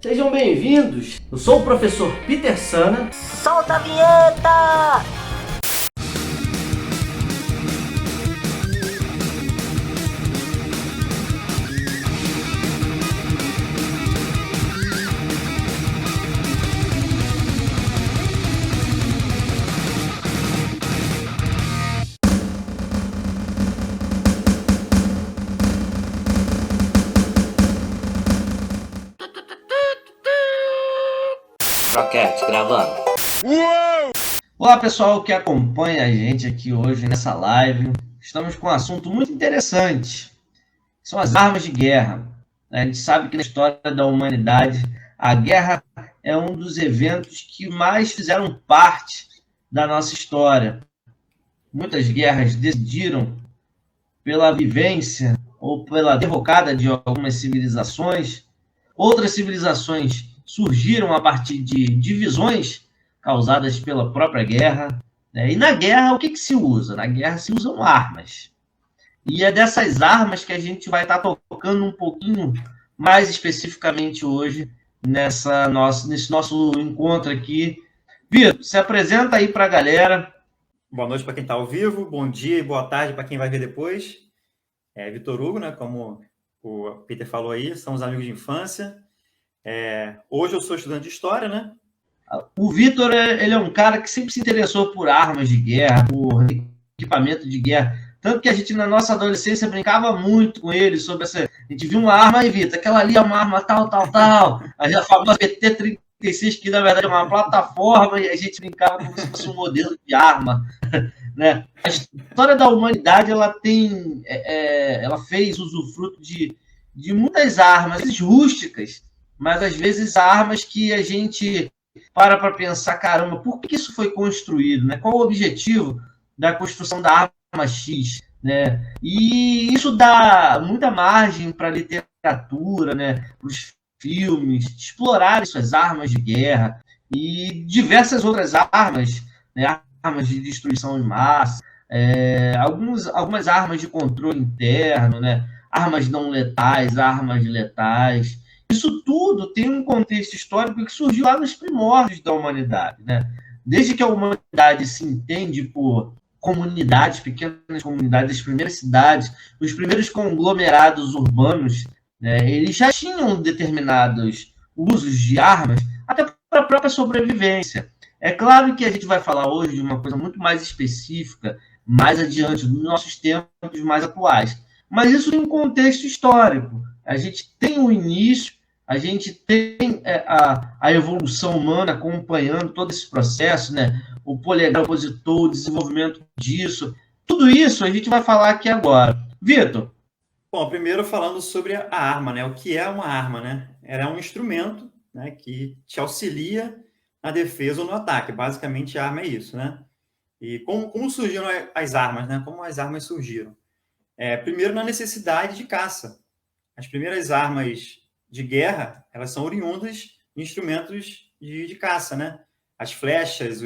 Sejam bem-vindos, eu sou o professor Peter Sana. Solta a vinheta! Rocket, gravando. Olá pessoal que acompanha a gente aqui hoje nessa live. Estamos com um assunto muito interessante. São as armas de guerra. A gente sabe que na história da humanidade, a guerra é um dos eventos que mais fizeram parte da nossa história. Muitas guerras decidiram pela vivência ou pela derrocada de algumas civilizações. Outras civilizações surgiram a partir de divisões causadas pela própria guerra. E na guerra, o que se usa? Na guerra se usam armas. E é dessas armas que a gente vai estar tocando um pouquinho mais especificamente hoje nesse nosso encontro aqui. Vitor, se apresenta aí para a galera. Boa noite para quem está ao vivo, bom dia e boa tarde para quem vai ver depois. Vitor Hugo, né, como o Peter falou aí, somos amigos de infância. Hoje eu sou estudante de História, né? O Vitor, ele é um cara que sempre se interessou por armas de guerra, por equipamento de guerra. Tanto que a gente, na nossa adolescência, brincava muito com ele sobre essa... A gente viu uma arma aí, Vitor, aquela ali é uma arma tal. A famosa PT-36, que na verdade é uma plataforma, e a gente brincava como se fosse um modelo de arma. Né? A história da humanidade, ela fez usufruto de muitas armas rústicas, mas às vezes armas que a gente para pensar, caramba, por que isso foi construído? Né? Qual o objetivo da construção da arma X? Né? E isso dá muita margem para a literatura, né? Para os filmes, explorar suas armas de guerra e diversas outras armas, né? Armas de destruição em massa, algumas armas de controle interno, né? Armas não letais, armas letais. Isso tudo tem um contexto histórico que surgiu lá nos primórdios da humanidade. Né? Desde que a humanidade se entende por comunidades, pequenas comunidades, as primeiras cidades, os primeiros conglomerados urbanos, né, eles já tinham determinados usos de armas, até para a própria sobrevivência. É claro que a gente vai falar hoje de uma coisa muito mais específica, mais adiante, dos nossos tempos mais atuais. Mas isso tem um contexto histórico. A gente tem o início, a gente tem a evolução humana acompanhando todo esse processo, né? O polegar opositor, o desenvolvimento disso. Tudo isso a gente vai falar aqui agora. Vitor? Bom, primeiro falando sobre a arma, né? O que é uma arma, né? Ela é um instrumento, né, que te auxilia na defesa ou no ataque. Basicamente, a arma é isso, né? E como surgiram as armas, né? Como as armas surgiram? Primeiro, na necessidade de caça. As primeiras armas de guerra, elas são oriundas de instrumentos de caça, né? As flechas,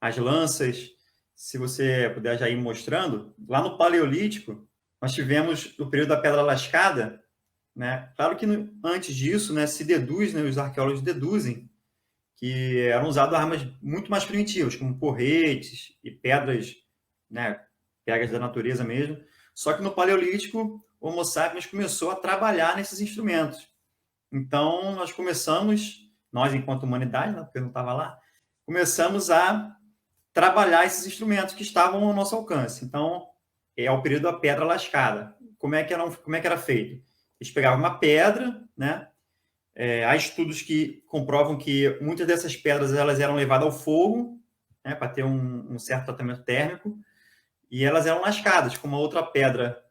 as lanças. Se você puder já ir mostrando, lá no Paleolítico, nós tivemos o período da Pedra Lascada, né? Claro que antes disso, né, se deduz, né, os arqueólogos deduzem que eram usadas armas muito mais primitivas, como porretes e pedras, né, pedras da natureza mesmo. Só que no Paleolítico, o Homo sapiens começou a trabalhar nesses instrumentos. Então, nós enquanto humanidade, né, porque eu não estava lá, começamos a trabalhar esses instrumentos que estavam ao nosso alcance. Então, é o período da Pedra Lascada. Como é que era feito? Eles pegavam uma pedra, né? Há estudos que comprovam que muitas dessas pedras elas eram levadas ao fogo, né, para ter um certo tratamento térmico, e elas eram lascadas com uma outra pedra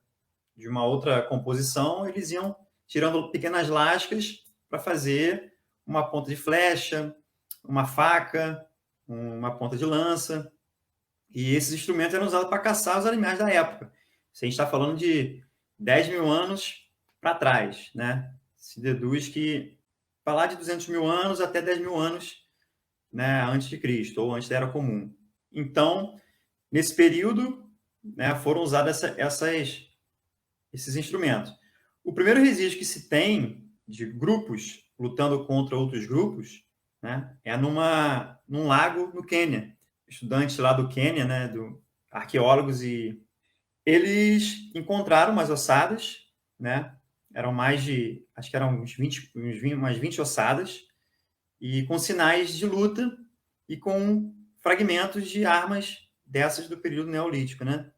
de uma outra composição, eles iam tirando pequenas lascas para fazer uma ponta de flecha, uma faca, uma ponta de lança. E esses instrumentos eram usados para caçar os animais da época. Se a gente está falando de 10 mil anos para trás, né? Se deduz que para lá de 200 mil anos até 10 mil anos, né, antes de Cristo, ou antes da Era Comum. Então, nesse período, né, foram usados esses instrumentos. O primeiro registro que se tem de grupos lutando contra outros grupos, né, é num lago no Quênia. Estudantes lá do Quênia, né, arqueólogos, e eles encontraram umas ossadas, né, acho que eram umas 20 ossadas, e com sinais de luta e com fragmentos de armas dessas do período neolítico, né?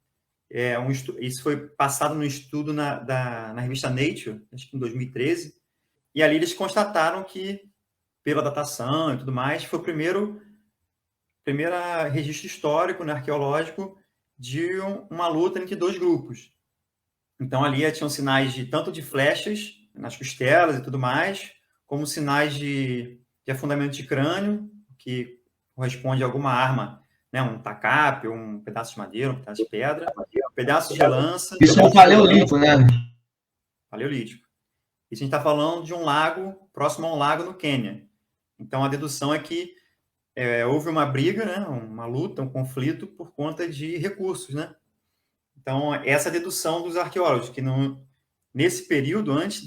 Isso foi passado no estudo na revista Nature, acho que em 2013, e ali eles constataram que, pela datação e tudo mais, foi o primeiro registro histórico, né, arqueológico, de uma luta entre dois grupos. Então, ali tinham sinais tanto de flechas nas costelas e tudo mais, como sinais de afundamento de crânio, que corresponde a alguma arma, né, um tacape, um pedaço de madeira, um pedaço de pedra, um pedaço de lança. Isso é um paleolítico, né? Paleolítico. Isso a gente está falando de um lago, próximo a um lago no Quênia. Então, a dedução é que houve uma briga, né, uma luta, um conflito por conta de recursos, né? Então, essa é a dedução dos arqueólogos, que nesse período, antes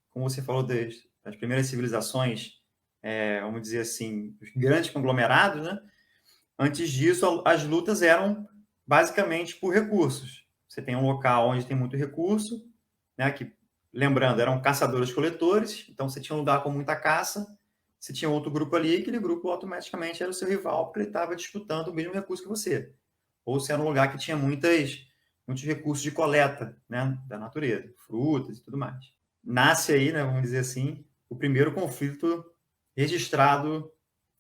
como você falou, das primeiras civilizações, vamos dizer assim, os grandes conglomerados, né? Antes disso, as lutas eram basicamente por recursos. Você tem um local onde tem muito recurso, né, que, lembrando, eram caçadores-coletores, então você tinha um lugar com muita caça, você tinha outro grupo ali, aquele grupo automaticamente era o seu rival, porque ele estava disputando o mesmo recurso que você. Ou se era um lugar que tinha muitos recursos de coleta, né, da natureza, frutas e tudo mais. Nasce aí, né, vamos dizer assim, o primeiro conflito registrado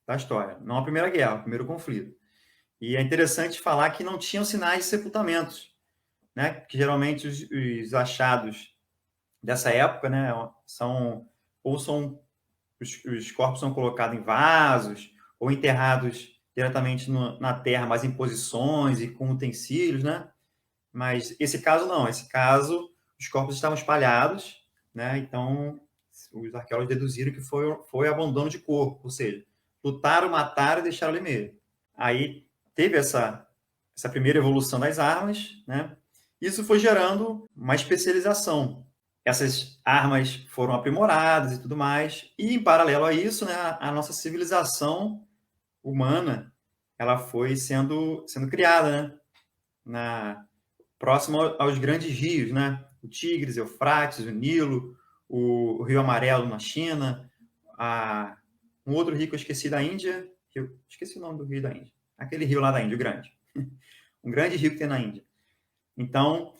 da história. Não a Primeira Guerra, o primeiro conflito. E é interessante falar que não tinham sinais de sepultamentos, né, que geralmente os achados dessa época, né, os corpos são colocados em vasos ou enterrados diretamente na terra, mas em posições e com utensílios, né? Mas esse caso não. Esse caso, os corpos estavam espalhados, né? Então, os arqueólogos deduziram que foi abandono de corpo, ou seja, lutaram, mataram e deixaram ali mesmo. Aí teve essa primeira evolução das armas, né? Isso foi gerando uma especialização. Essas armas foram aprimoradas e tudo mais, e em paralelo a isso, né, a nossa civilização humana, ela foi sendo criada, né, próximo aos grandes rios, né, o Tigres, Eufrates, o Nilo, o Rio Amarelo na China, um outro rio que eu esqueci da Índia, esqueci o nome do rio da Índia, aquele rio lá da Índia, o grande, um grande rio que tem na Índia. Então,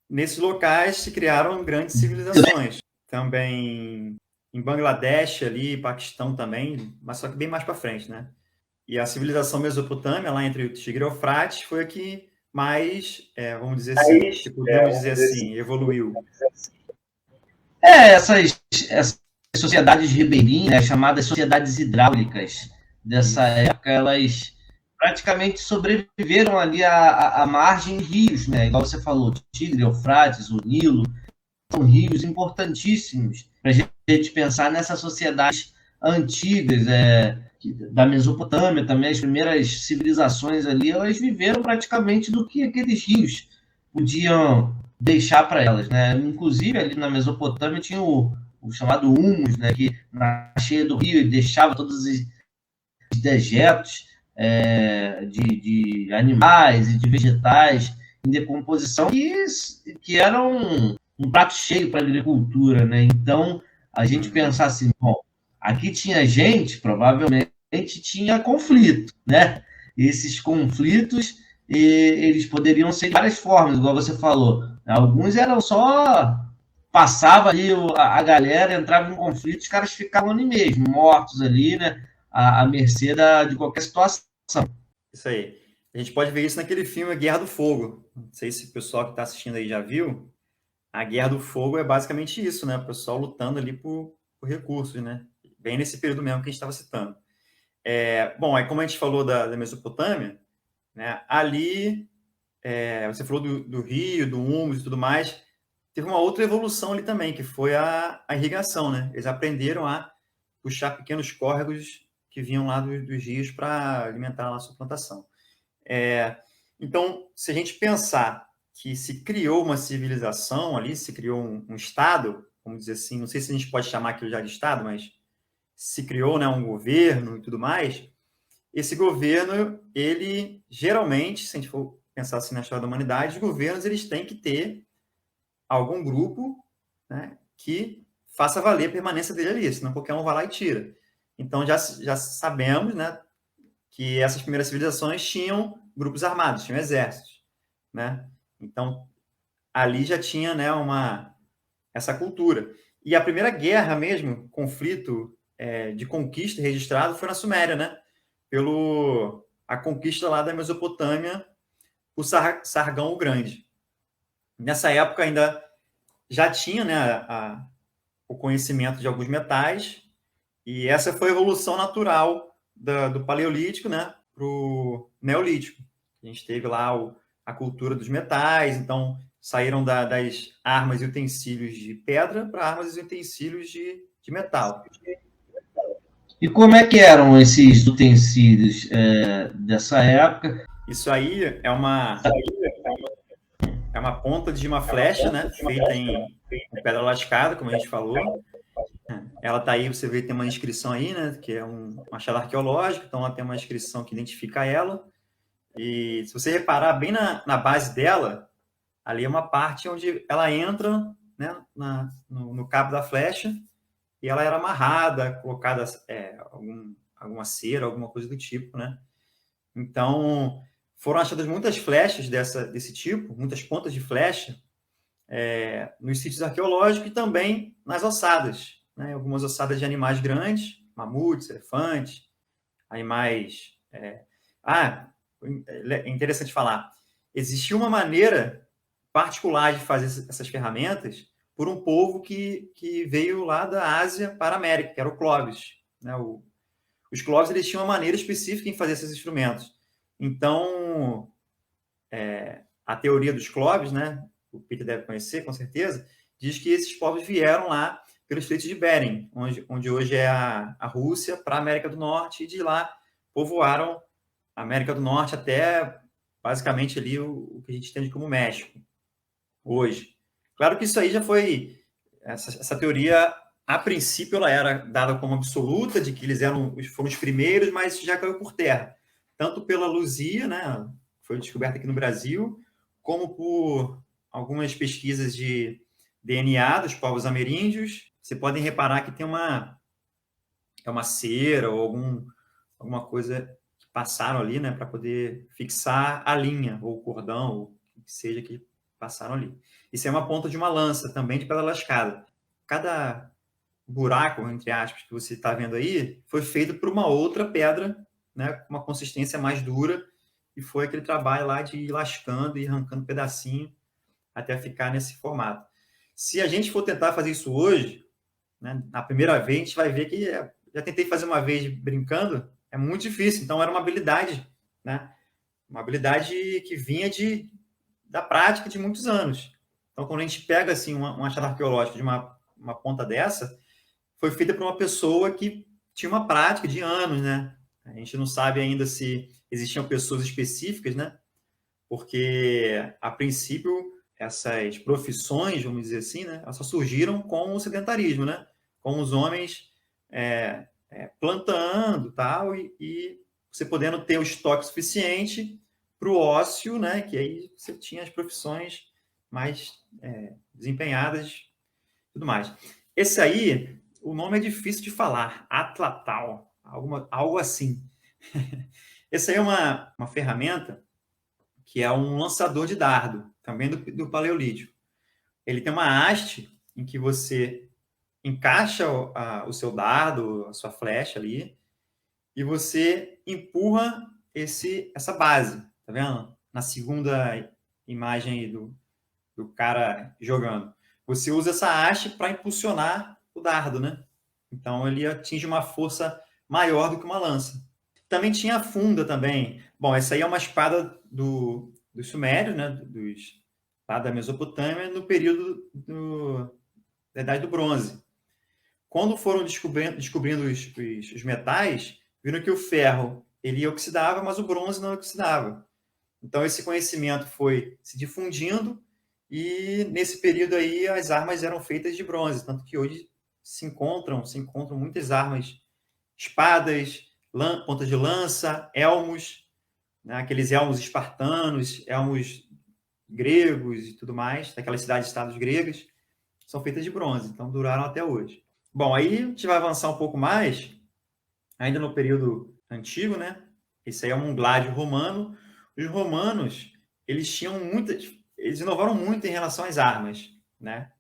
nesses locais se criaram grandes civilizações. Também em Bangladesh, ali, Paquistão também, mas só que bem mais para frente, né? E a civilização mesopotâmia, lá entre o Tigre e o Eufrates, foi a que mais, vamos dizer assim, que podemos dizer assim, evoluiu. Essas sociedades ribeirinhas, né, chamadas sociedades hidráulicas dessa época, elas praticamente sobreviveram ali à margem de rios, né? Igual você falou, Tigre, Eufrates, o Nilo, são rios importantíssimos para a gente pensar nessas sociedades antigas, da Mesopotâmia também, as primeiras civilizações ali, elas viveram praticamente do que aqueles rios podiam deixar para elas, né? Inclusive, ali na Mesopotâmia tinha o chamado humus, né? Que na cheia do rio ele deixava todos os dejetos de animais e de vegetais em decomposição que eram um prato cheio para a agricultura, né? Então, a gente pensar assim, bom, aqui tinha gente, provavelmente tinha conflito, né? Esses conflitos, eles poderiam ser de várias formas, igual você falou. Alguns eram só... Passava ali a galera, entrava em conflito, os caras ficavam ali mesmo, mortos ali, né? À mercê de qualquer situação. Isso aí. A gente pode ver isso naquele filme Guerra do Fogo. Não sei se o pessoal que está assistindo aí já viu. A Guerra do Fogo é basicamente isso, né? O pessoal lutando ali por recursos, né? Bem nesse período mesmo que a gente estava citando. Bom, aí como a gente falou da Mesopotâmia, né? Ali, você falou do rio, do humus e tudo mais, teve uma outra evolução ali também, que foi a irrigação, né? Eles aprenderam a puxar pequenos córregos que vinham lá dos rios para alimentar a sua plantação. Então, se a gente pensar que se criou uma civilização ali, se criou um Estado, vamos dizer assim, não sei se a gente pode chamar aquilo já de Estado, mas se criou, né, um governo e tudo mais, esse governo, ele geralmente, se a gente for pensar assim na história da humanidade, os governos eles têm que ter algum grupo, né, que faça valer a permanência dele ali, senão qualquer um vai lá e tira. Então já sabemos, né, que essas primeiras civilizações tinham grupos armados, tinham exércitos, né? Então ali já tinha, né, essa cultura. E a primeira guerra mesmo, conflito de conquista registrado foi na Suméria, né? A conquista lá da Mesopotâmia por Sargão o Grande. Nessa época ainda já tinha, né, o conhecimento de alguns metais, e essa foi a evolução natural do Paleolítico, né, para o Neolítico. A gente teve lá a cultura dos metais, então saíram das armas e utensílios de pedra para armas e utensílios de metal. E como é que eram esses utensílios dessa época? Isso aí é uma ponta de uma flecha, né, feita em pedra lascada, como a gente falou. Ela está aí, você vê que tem uma inscrição aí, né, que é um achado arqueológico, então ela tem uma inscrição que identifica ela. E se você reparar bem na base dela, ali é uma parte onde ela entra, né, no cabo da flecha, e ela era amarrada, colocada alguma cera, alguma coisa do tipo, né? Então, foram achadas muitas flechas desse tipo, muitas pontas de flecha, nos sítios arqueológicos e também nas ossadas, né? Algumas ossadas de animais grandes, mamutes, elefantes, animais... É interessante falar, existia uma maneira particular de fazer essas ferramentas por um povo que veio lá da Ásia para a América, que era o Clovis, né? Os Clovis eles tinham uma maneira específica em fazer esses instrumentos. Então, a teoria dos Clovis, né, o Peter deve conhecer, com certeza, diz que esses povos vieram lá pelo Estreito de Bering, onde hoje é a Rússia, para a América do Norte, e de lá povoaram a América do Norte até, basicamente, ali o que a gente entende como México, hoje. Claro que isso aí já foi... Essa teoria, a princípio, ela era dada como absoluta, de que eles foram os primeiros, mas já caiu por terra. Tanto pela Luzia, né, foi descoberta aqui no Brasil, como por algumas pesquisas de DNA dos povos ameríndios. Você podem reparar que tem uma cera ou alguma coisa que passaram ali, né, para poder fixar a linha, ou o cordão, ou o que seja que passaram ali. Isso é uma ponta de uma lança, também de pedra lascada. Cada buraco, entre aspas, que você está vendo aí, foi feito por uma outra pedra, né, com uma consistência mais dura, e foi aquele trabalho lá de ir lascando e arrancando pedacinho até ficar nesse formato. Se a gente for tentar fazer isso hoje, né, na primeira vez, a gente vai ver que já tentei fazer uma vez brincando, é muito difícil. Então, era uma habilidade, né? Uma habilidade que vinha da prática de muitos anos. Então, quando a gente pega assim, um achado arqueológico de uma ponta dessa, foi feita por uma pessoa que tinha uma prática de anos, né? A gente não sabe ainda se existiam pessoas específicas, né? Porque, a princípio, essas profissões, vamos dizer assim, né? Elas só surgiram com o sedentarismo, né? Com os homens plantando tal, e você podendo ter o estoque suficiente para o ócio, né? Que aí você tinha as profissões mais desempenhadas e tudo mais. Esse aí, o nome é difícil de falar, Atlatal, algo assim. Esse aí é uma ferramenta que é um lançador de dardo, também do Paleolítico. Ele tem uma haste em que você encaixa o seu dardo, a sua flecha ali, e você empurra essa base, tá vendo? Na segunda imagem aí do cara jogando. Você usa essa haste para impulsionar o dardo, né? Então ele atinge uma força maior do que uma lança. Também tinha a funda também. Bom, essa aí é uma espada dos sumérios, né? Lá da Mesopotâmia, no período da Idade do Bronze. Quando foram descobrindo os metais, viram que o ferro ele oxidava, mas o bronze não oxidava. Então, esse conhecimento foi se difundindo E nesse período aí as armas eram feitas de bronze, tanto que hoje se encontram muitas armas, espadas, pontas de lança, elmos, né, aqueles elmos espartanos, elmos gregos e tudo mais, daquelas cidades-estados gregas, são feitas de bronze, então duraram até hoje. Bom, aí a gente vai avançar um pouco mais, ainda no período antigo, né? Esse aí é um gládio romano. Os romanos, eles inovaram muito em relação às armas, né?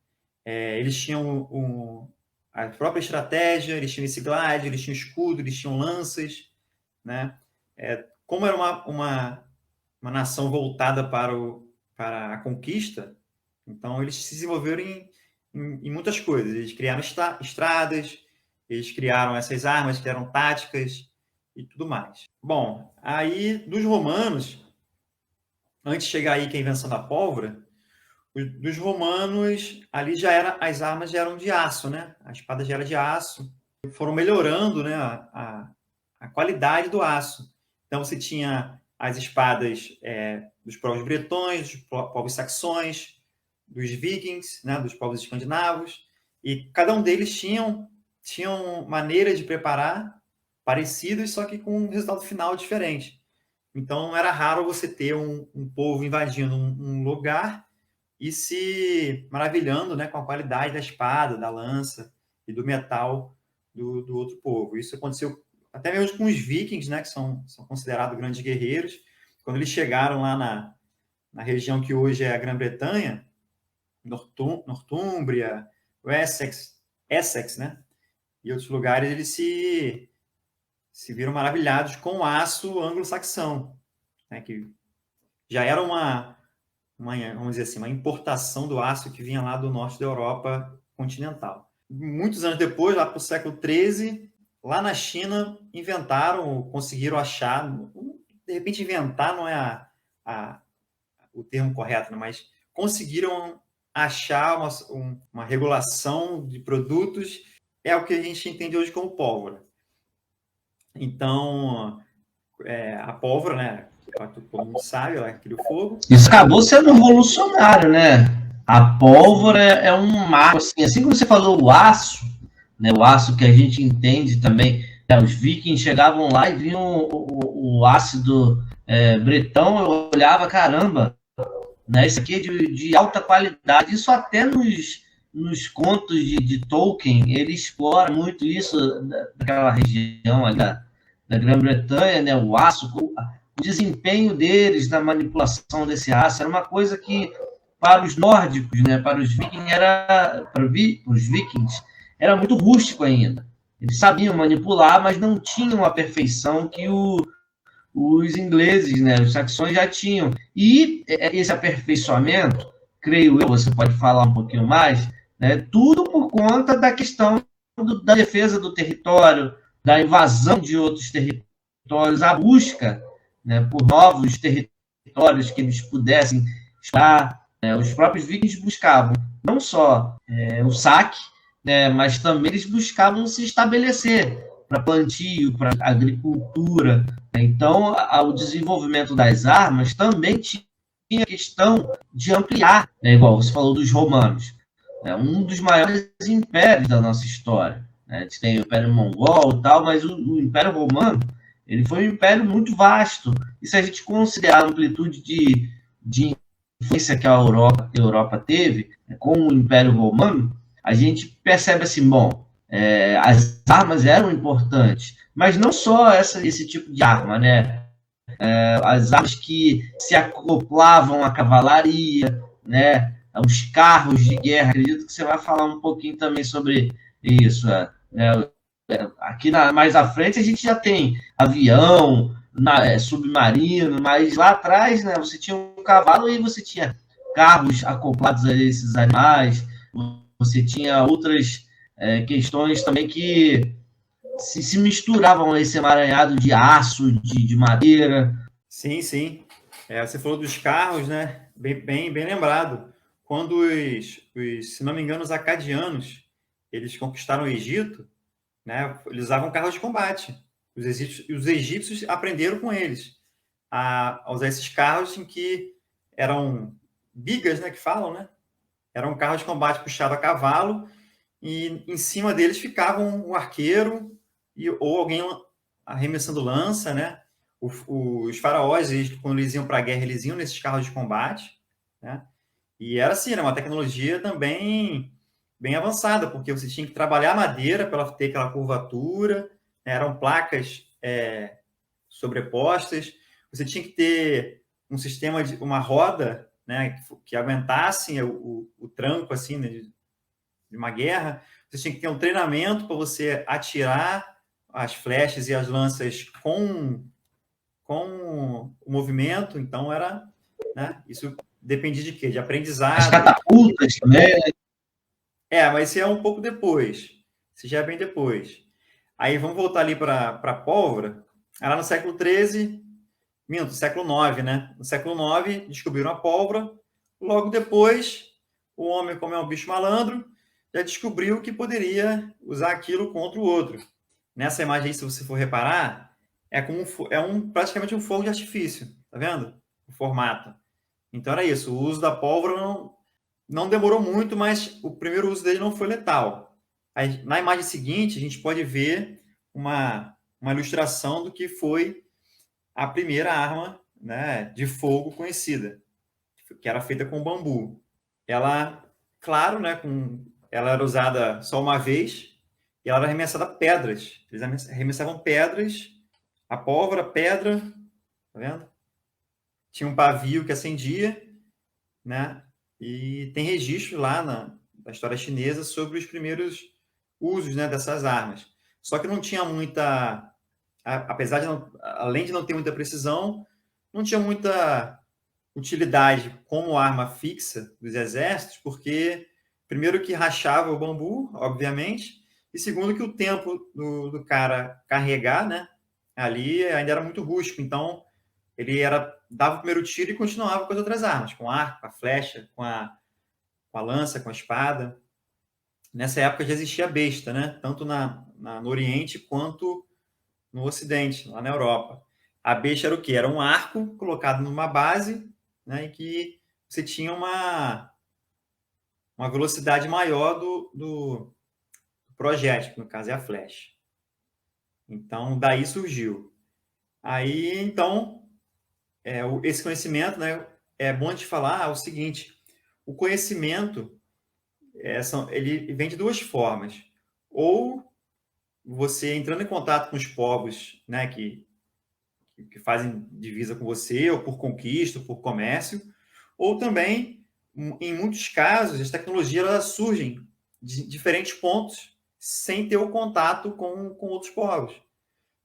Eles tinham a própria estratégia, eles tinham esse gládio, eles tinham escudo, eles tinham lanças, né? Como era uma nação voltada para a conquista, então eles se desenvolveram em muitas coisas. Eles criaram estradas, eles criaram essas armas que eram táticas e tudo mais. Bom, aí dos romanos, antes de chegar aí que é a invenção da pólvora, dos romanos, ali as armas já eram de aço, né? A espada já era de aço. Foram melhorando, né, a qualidade do aço. Então você tinha as espadas dos povos bretões, dos povos saxões, dos vikings, né, dos povos escandinavos, e cada um deles tinham maneiras de preparar parecidas, só que com um resultado final diferente. Então era raro você ter um povo invadindo um lugar e se maravilhando, né, com a qualidade da espada, da lança e do metal do outro povo. Isso aconteceu até mesmo com os vikings, né, que são considerados grandes guerreiros. Quando eles chegaram lá na região que hoje é a Grã-Bretanha, Nortúmbria, Essex, né, e outros lugares, eles se viram maravilhados com o aço anglo-saxão, né, que já era vamos dizer assim, uma importação do aço que vinha lá do norte da Europa continental. Muitos anos depois, lá para o século XIII, lá na China, conseguiram achar, de repente inventar não é o termo correto, né? Mas conseguiram achar uma regulação de produtos, é o que a gente entende hoje como pólvora. Então, a pólvora, né? Todo mundo sabe, ela cria o fogo. Isso acabou sendo revolucionário, né? A pólvora é um marco, assim como você falou, o aço, né? O aço que a gente entende também, né? Os vikings chegavam lá e viam o ácido bretão, eu olhava, caramba, né? Isso aqui é de alta qualidade. Isso até nos contos de Tolkien, ele explora muito isso daquela região ali da Grã-Bretanha, né? O aço, o desempenho deles na manipulação desse aço era uma coisa que para os nórdicos, né, para os vikings, era muito rústico ainda. Eles sabiam manipular, mas não tinham a perfeição que os ingleses, né, os saxões já tinham. E esse aperfeiçoamento, creio eu, você pode falar um pouquinho mais, né, tudo por conta da questão da defesa do território, da invasão de outros territórios, a busca, né, por novos territórios que eles pudessem explorar. Os próprios vikings buscavam não só o saque, né, mas também eles buscavam se estabelecer para plantio, para agricultura. Então, o desenvolvimento das armas também tinha a questão de ampliar, né, igual você falou dos romanos, um dos maiores impérios da nossa história. A gente tem o Império Mongol e tal, mas o Império Romano ele foi um império muito vasto. E se a gente considerar a amplitude de influência que a Europa teve com o Império Romano, a gente percebe assim, bom, as armas eram importantes, mas não só esse tipo de arma, né? As armas que se acoplavam à cavalaria, né? Os carros de guerra. Acredito que você vai falar um pouquinho também sobre isso, né? Aqui mais à frente a gente já tem avião, submarino, mas lá atrás, né, você tinha um cavalo e você tinha carros acoplados a esses animais, você tinha outras questões também que se misturavam a esse emaranhado de aço, de madeira. Sim, sim. Você falou dos carros, né? Bem lembrado. Quando se não me engano, os acadianos, eles conquistaram o Egito, né? Eles usavam carros de combate. Os egípcios aprenderam com eles a usar esses carros em que eram bigas, né, que falam, né? Era um carro de combate puxado a cavalo e em cima deles ficava um arqueiro ou alguém arremessando lança, né? Os faraós, quando eles iam para a guerra, eles iam nesses carros de combate, né? E era assim, era uma tecnologia também bem avançada, porque você tinha que trabalhar a madeira para ela ter aquela curvatura, né? Eram placas sobrepostas, você tinha que ter um sistema de uma roda, né, que aguentasse o tranco assim, né, de uma guerra. Você tinha que ter um treinamento para você atirar as flechas e as lanças com o movimento. Então era, né, isso dependia de quê? De aprendizado. As catapultas também. Mas isso é um pouco depois. Isso já é bem depois. Aí vamos voltar ali para a pólvora. Lá no século XIII, século IX, né? No século IX, descobriram a pólvora. Logo depois, o homem, como é um bicho malandro, já descobriu que poderia usar aquilo contra o outro. Nessa imagem aí, se você for reparar, praticamente um fogo de artifício. Tá vendo? O formato. Então era isso. O uso da pólvora não demorou muito, mas o primeiro uso dele não foi letal. Aí, na imagem seguinte, a gente pode ver uma ilustração do que foi a primeira arma, né, de fogo conhecida, que era feita com bambu. Ela, claro, né, ela era usada só uma vez e ela era arremessada pedras. Eles arremessavam pedras, a pólvora, pedra, tá vendo? Tinha um pavio que acendia, né? E tem registro lá na história chinesa sobre os primeiros usos, né, dessas armas. Só que não tinha muita, apesar de além de não ter muita precisão, não tinha muita utilidade como arma fixa dos exércitos, porque primeiro que rachava o bambu, obviamente, e segundo que o tempo do cara carregar, né, ali ainda era muito rústico, então ele dava o primeiro tiro e continuava com as outras armas, com o arco, com a flecha, com a lança, com a espada. Nessa época já existia a besta, né? Tanto no Oriente quanto no Ocidente, lá na Europa. A besta era o quê? Era um arco colocado numa base, né, em que você tinha uma velocidade maior do projétil, que no caso é a flecha. Então, daí surgiu. Aí, então, esse conhecimento, né, é bom de falar o seguinte: o conhecimento ele vem de duas formas. Ou você entrando em contato com os povos, né, que fazem divisa com você, ou por conquista, ou por comércio, ou também, em muitos casos, as tecnologias elas surgem de diferentes pontos sem ter o contato com outros povos.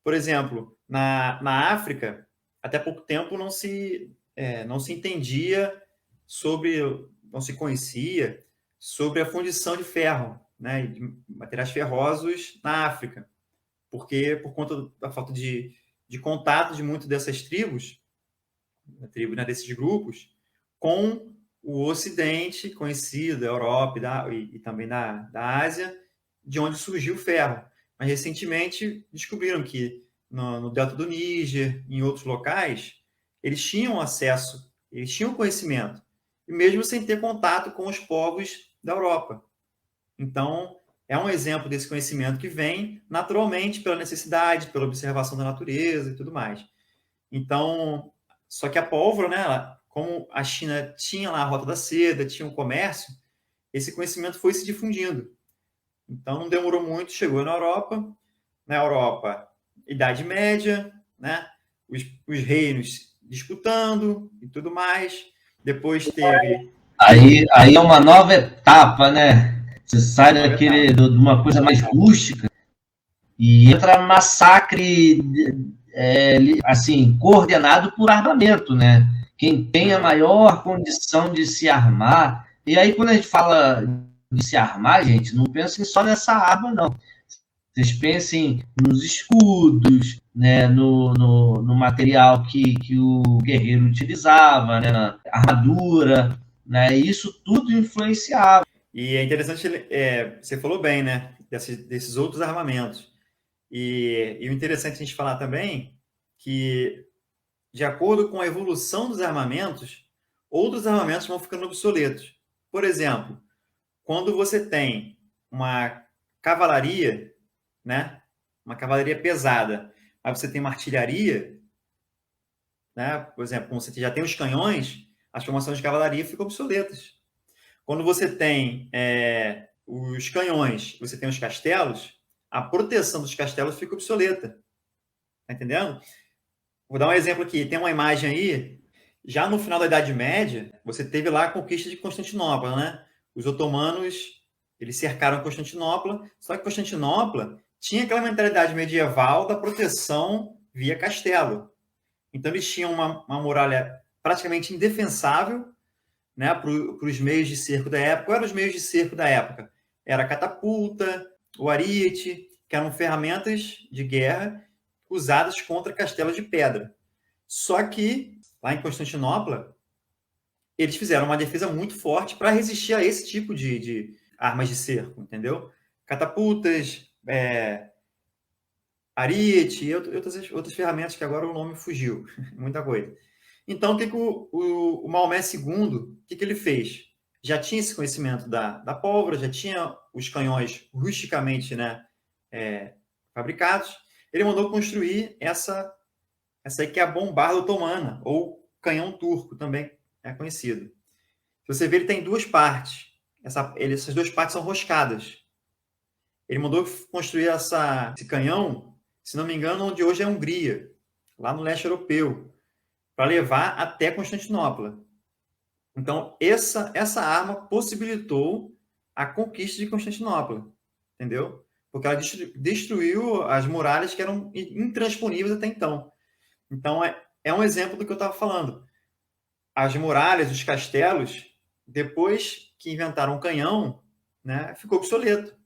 Por exemplo, na África, até pouco tempo não se entendia não se conhecia sobre a fundição de ferro, né, de materiais ferrosos na África, porque por conta da falta de contato de muitas dessas tribos, né, desses grupos, com o Ocidente conhecido, a Europa e também da Ásia, de onde surgiu o ferro. Mas recentemente descobriram que no delta do Níger, em outros locais, eles tinham acesso, eles tinham conhecimento, e mesmo sem ter contato com os povos da Europa. Então, é um exemplo desse conhecimento que vem naturalmente pela necessidade, pela observação da natureza e tudo mais. Então, só que a pólvora, né, como a China tinha lá a Rota da Seda, tinha um comércio, esse conhecimento foi se difundindo. Então, não demorou muito, chegou na Europa. Na Europa, Idade Média, né, os reinos disputando e tudo mais. Depois teve... Aí é uma nova etapa, né? Você sai de uma coisa mais rústica e entra massacre, assim, coordenado por armamento, né? Quem tem a maior condição de se armar. E aí, quando a gente fala de se armar, gente, não pensem só nessa arma, não. Vocês pensem nos escudos, né, no material que o guerreiro utilizava, né, na armadura, né? Isso tudo influenciava. E é interessante, você falou bem, né, desses outros armamentos. E o interessante a gente falar também que, de acordo com a evolução dos armamentos, outros armamentos vão ficando obsoletos. Por exemplo, quando você tem uma cavalaria, né? Uma cavalaria pesada, mas você tem uma artilharia, né? Por exemplo, quando você já tem os canhões, as formações de cavalaria ficam obsoletas. Quando você tem os canhões, você tem os castelos, a proteção dos castelos fica obsoleta. Tá entendendo? Vou dar um exemplo aqui. Tem uma imagem aí. Já no final da Idade Média, você teve lá a conquista de Constantinopla, né? Os otomanos, eles cercaram Constantinopla, só que Constantinopla tinha aquela mentalidade medieval da proteção via castelo. Então, eles tinham uma muralha praticamente indefensável, né, para os meios de cerco da época. Quais eram os meios de cerco da época? Era a catapulta, o ariete, que eram ferramentas de guerra usadas contra castelos de pedra. Só que, lá em Constantinopla, eles fizeram uma defesa muito forte para resistir a esse tipo de armas de cerco, entendeu? Catapultas, ariete e outras ferramentas que agora o nome fugiu. Muita coisa. Então, o que o Maomé II, o que ele fez? Já tinha esse conhecimento da pólvora, já tinha os canhões rusticamente, né, fabricados. Ele mandou construir essa aí que é a bombarda otomana, ou canhão turco, também é conhecido. Se você ver, ele tem duas partes. Essas duas partes são roscadas. Ele mandou construir esse canhão, se não me engano, onde hoje é a Hungria, lá no leste europeu, para levar até Constantinopla. Então, essa arma possibilitou a conquista de Constantinopla, entendeu? Porque ela destruiu as muralhas que eram intransponíveis até então. Então, é um exemplo do que eu estava falando. As muralhas, os castelos, depois que inventaram o canhão, né, ficou obsoleto.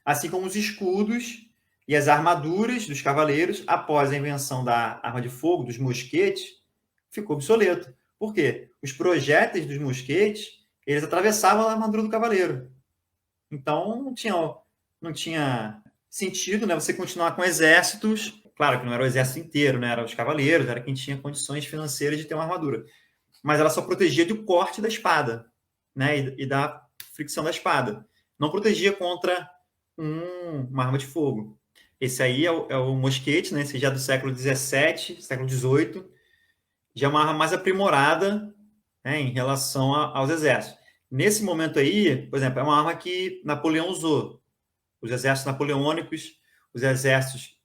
Assim como os escudos e as armaduras dos cavaleiros, após a invenção da arma de fogo, dos mosquetes, ficou obsoleto. Por quê? Os projéteis dos mosquetes, eles atravessavam a armadura do cavaleiro. Então, não tinha sentido, né, você continuar com exércitos. Claro que não era o exército inteiro, né, eram os cavaleiros, era quem tinha condições financeiras de ter uma armadura. Mas ela só protegia do corte da espada, né, e da fricção da espada. Não protegia contra uma arma de fogo. Esse aí é o mosquete, né, esse já é do século XVII, século XVIII. Já é uma arma mais aprimorada, né, em relação aos exércitos. Nesse momento aí, por exemplo, é uma arma que Napoleão usou. Os exércitos napoleônicos, os exércitos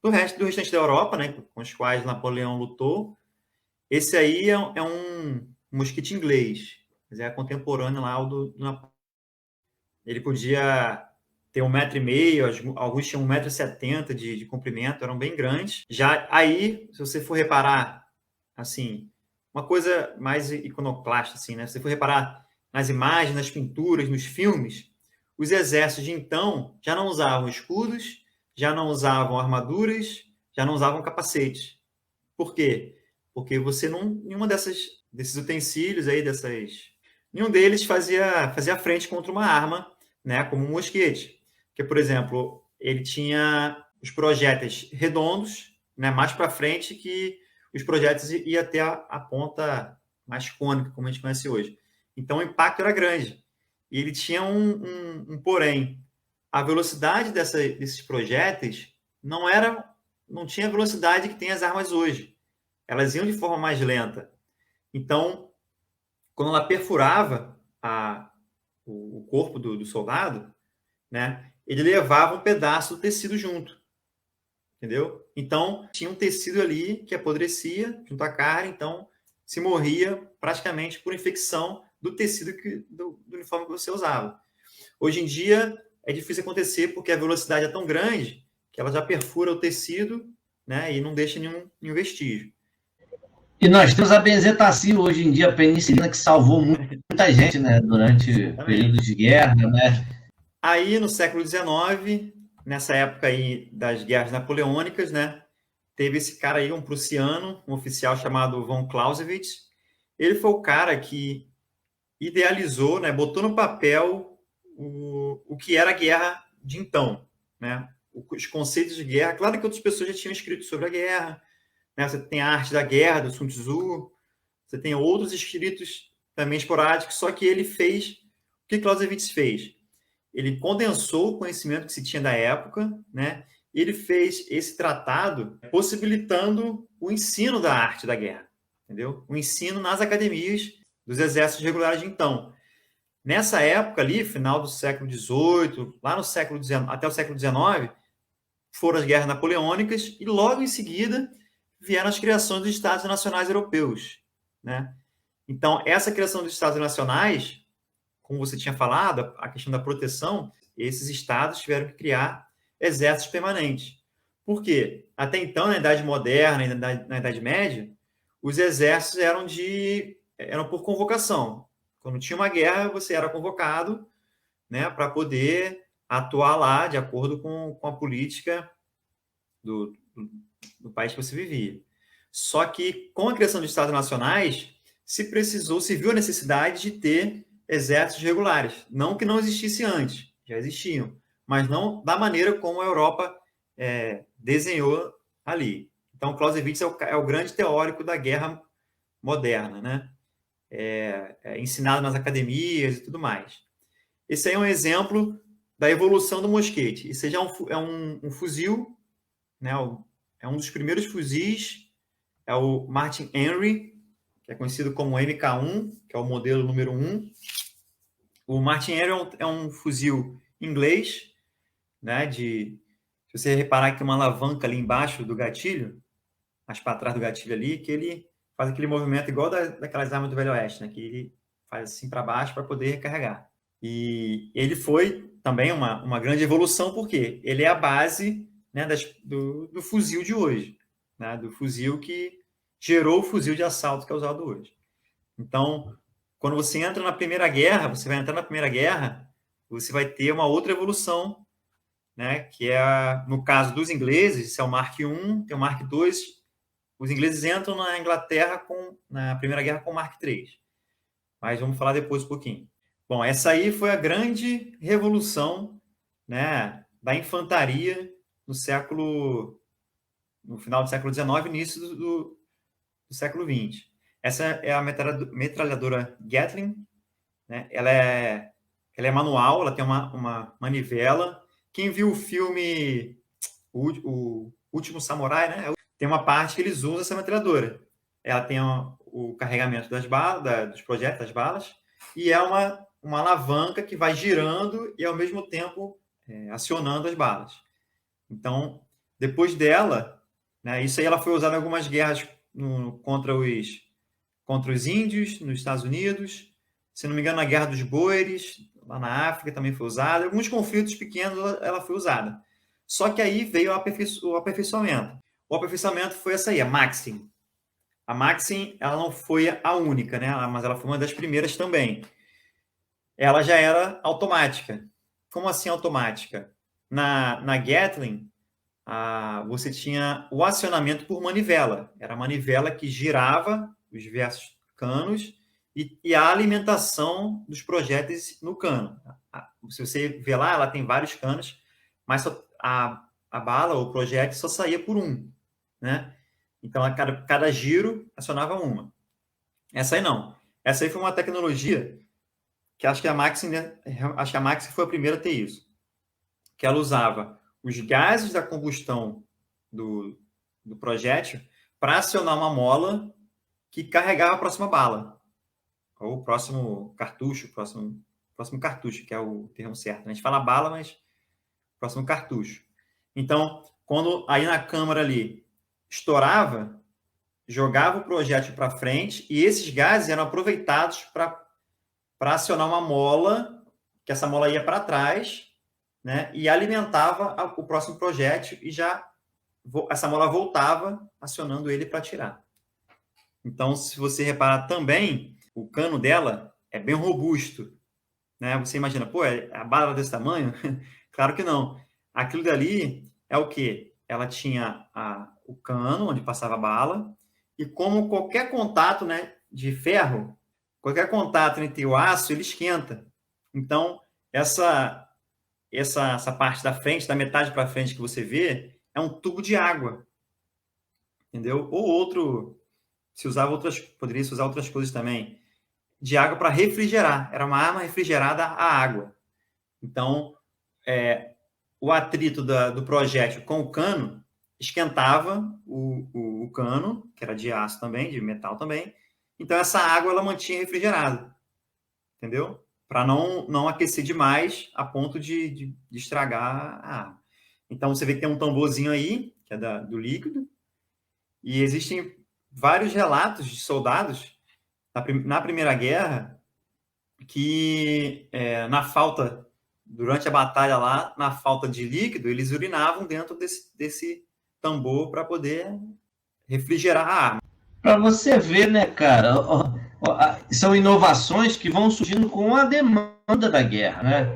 do restante da Europa, né, com os quais Napoleão lutou. Esse aí é um mosquete inglês, mas é contemporâneo lá ao do Napoleão. Ele podia ter 1,5 m, alguns tinham 1,70 m de comprimento, eram bem grandes. Já aí, se você for reparar, assim, uma coisa mais iconoclasta, assim, né? Se você for reparar nas imagens, nas pinturas, nos filmes, os exércitos de então já não usavam escudos, já não usavam armaduras, já não usavam capacetes. Por quê? Porque nenhuma desses utensílios aí, nenhum deles fazia frente contra uma arma, né, como um mosquete. Porque, por exemplo, ele tinha os projéteis redondos, né, mais para frente, que os projéteis iam até a ponta mais cônica, como a gente conhece hoje. Então, o impacto era grande. E ele tinha um porém. A velocidade desses projéteis não tinha a velocidade que tem as armas hoje. Elas iam de forma mais lenta. Então, quando ela perfurava o corpo do soldado, né, ele levava um pedaço do tecido junto. Entendeu? Então, tinha um tecido ali que apodrecia junto à carne, então se morria praticamente por infecção do tecido do uniforme que você usava. Hoje em dia, é difícil acontecer porque a velocidade é tão grande que ela já perfura o tecido, né, e não deixa nenhum vestígio. E nós temos a benzetacil hoje em dia, a penicilina, que salvou muita gente, né, durante períodos de guerra, né? Aí, no século XIX, nessa época aí das guerras napoleônicas, né, teve esse cara aí, um prussiano, um oficial chamado von Clausewitz. Ele foi o cara que idealizou, né, botou no papel o que era a guerra de então, né? Os conceitos de guerra. Claro que outras pessoas já tinham escrito sobre a guerra, né? Você tem a arte da guerra, do Sun Tzu, Você tem outros escritos também esporádicos, só que ele fez... O que Clausewitz fez? Ele condensou o conhecimento que se tinha da época, né? E ele fez esse tratado possibilitando o ensino da arte da guerra, entendeu? O ensino nas academias dos exércitos regulares de então. Nessa época ali, final do século XVIII, lá no século XIX, até o século XIX, foram as guerras napoleônicas e logo em seguida vieram as criações dos Estados Nacionais Europeus, né? Então, essa criação dos Estados Nacionais, como você tinha falado, a questão da proteção, esses estados tiveram que criar exércitos permanentes. Por quê? Até então, na Idade Moderna e na Idade Média, os exércitos eram por convocação. Quando tinha uma guerra, você era convocado, né, para poder atuar lá de acordo com a política do país que você vivia. Só que, com a criação de Estados Nacionais, se viu a necessidade de ter exércitos regulares. Não que não existisse antes, já existiam, mas não da maneira como a Europa desenhou ali. Então, Clausewitz é o grande teórico da guerra moderna, né? Ensinado nas academias e tudo mais. Esse aí é um exemplo da evolução do mosquete. Esse já é um fuzil, né? É um dos primeiros fuzis, é o Martin Henry, que é conhecido como MK1, que é o modelo número 1. O Martin Henry é um fuzil inglês, né? Se você reparar que tem uma alavanca ali embaixo do gatilho, mais para trás do gatilho ali, que ele faz aquele movimento igual daquelas armas do Velho Oeste, né? Que ele faz assim para baixo para poder recarregar. E ele foi também uma grande evolução, porque ele é a base, né, do fuzil de hoje, né? Do fuzil que gerou o fuzil de assalto que é usado hoje. Então, quando você entra na Primeira Guerra, você vai entrar na Primeira Guerra, você vai ter uma outra evolução, né? Que é, no caso dos ingleses, esse é o Mark I, tem o Mark II. Os ingleses entram na Inglaterra na Primeira Guerra com o Mark III. Mas vamos falar depois um pouquinho. Bom, essa aí foi a grande revolução, né, da infantaria no final do século XIX, início do século XX. Essa é a metralhadora Gatling, né? Ela é manual, ela tem uma manivela. Quem viu o filme O Último Samurai, né? Tem uma parte que eles usam essa metralhadora. Ela tem o carregamento das balas, dos projéteis das balas, e é uma alavanca que vai girando e, ao mesmo tempo, acionando as balas. Então, depois dela, né, isso aí ela foi usada em algumas guerras contra os índios, nos Estados Unidos. Se não me engano, na Guerra dos Boeres, lá na África, também foi usada. Em alguns conflitos pequenos ela foi usada. Só que aí veio o aperfeiçoamento. O aperfeiçoamento foi essa aí, a Maxim. A Maxim, ela não foi a única, né? Mas ela foi uma das primeiras também. Ela já era automática. Como assim automática? Na Gatling, você tinha o acionamento por manivela. Era a manivela que girava os diversos canos e a alimentação dos projéteis no cano. Se você vê lá, ela tem vários canos, mas a bala, o projétil, só saía por um, né? Então, a cada giro acionava uma. Essa aí não. Essa aí foi uma tecnologia que acho que a Maxim foi a primeira a ter isso. Que ela usava os gases da combustão do projétil para acionar uma mola que carregava a próxima bala. Ou o próximo cartucho, próximo cartucho, que é o termo certo. A gente fala bala, mas próximo cartucho. Então, quando aí na câmara ali estourava, jogava o projétil para frente e esses gases eram aproveitados para acionar uma mola, que essa mola ia para trás, né, e alimentava o próximo projétil e já essa mola voltava acionando ele para atirar. Então, se você reparar também, o cano dela é bem robusto, né? Você imagina, pô, a bala desse tamanho? Claro que não. Aquilo dali é o quê? Ela tinha o cano onde passava a bala e como qualquer contato, né, de ferro, qualquer contato entre o aço, ele esquenta. Então, essa parte da frente, da metade para frente que você vê, é um tubo de água. Entendeu? Ou outro, poderia se usar outras coisas também, de água para refrigerar. Era uma arma refrigerada a água. Então, o atrito do projétil com o cano esquentava o cano, que era de aço também, de metal também. Então, essa água ela mantinha refrigerada. Entendeu? Para não aquecer demais a ponto de estragar a arma. Então, você vê que tem um tamborzinho aí, que é do líquido, e existem vários relatos de soldados na Primeira Guerra que, durante a batalha lá, na falta de líquido, eles urinavam dentro desse tambor para poder refrigerar a arma. Para você ver, né, cara, são inovações que vão surgindo com a demanda da guerra, né?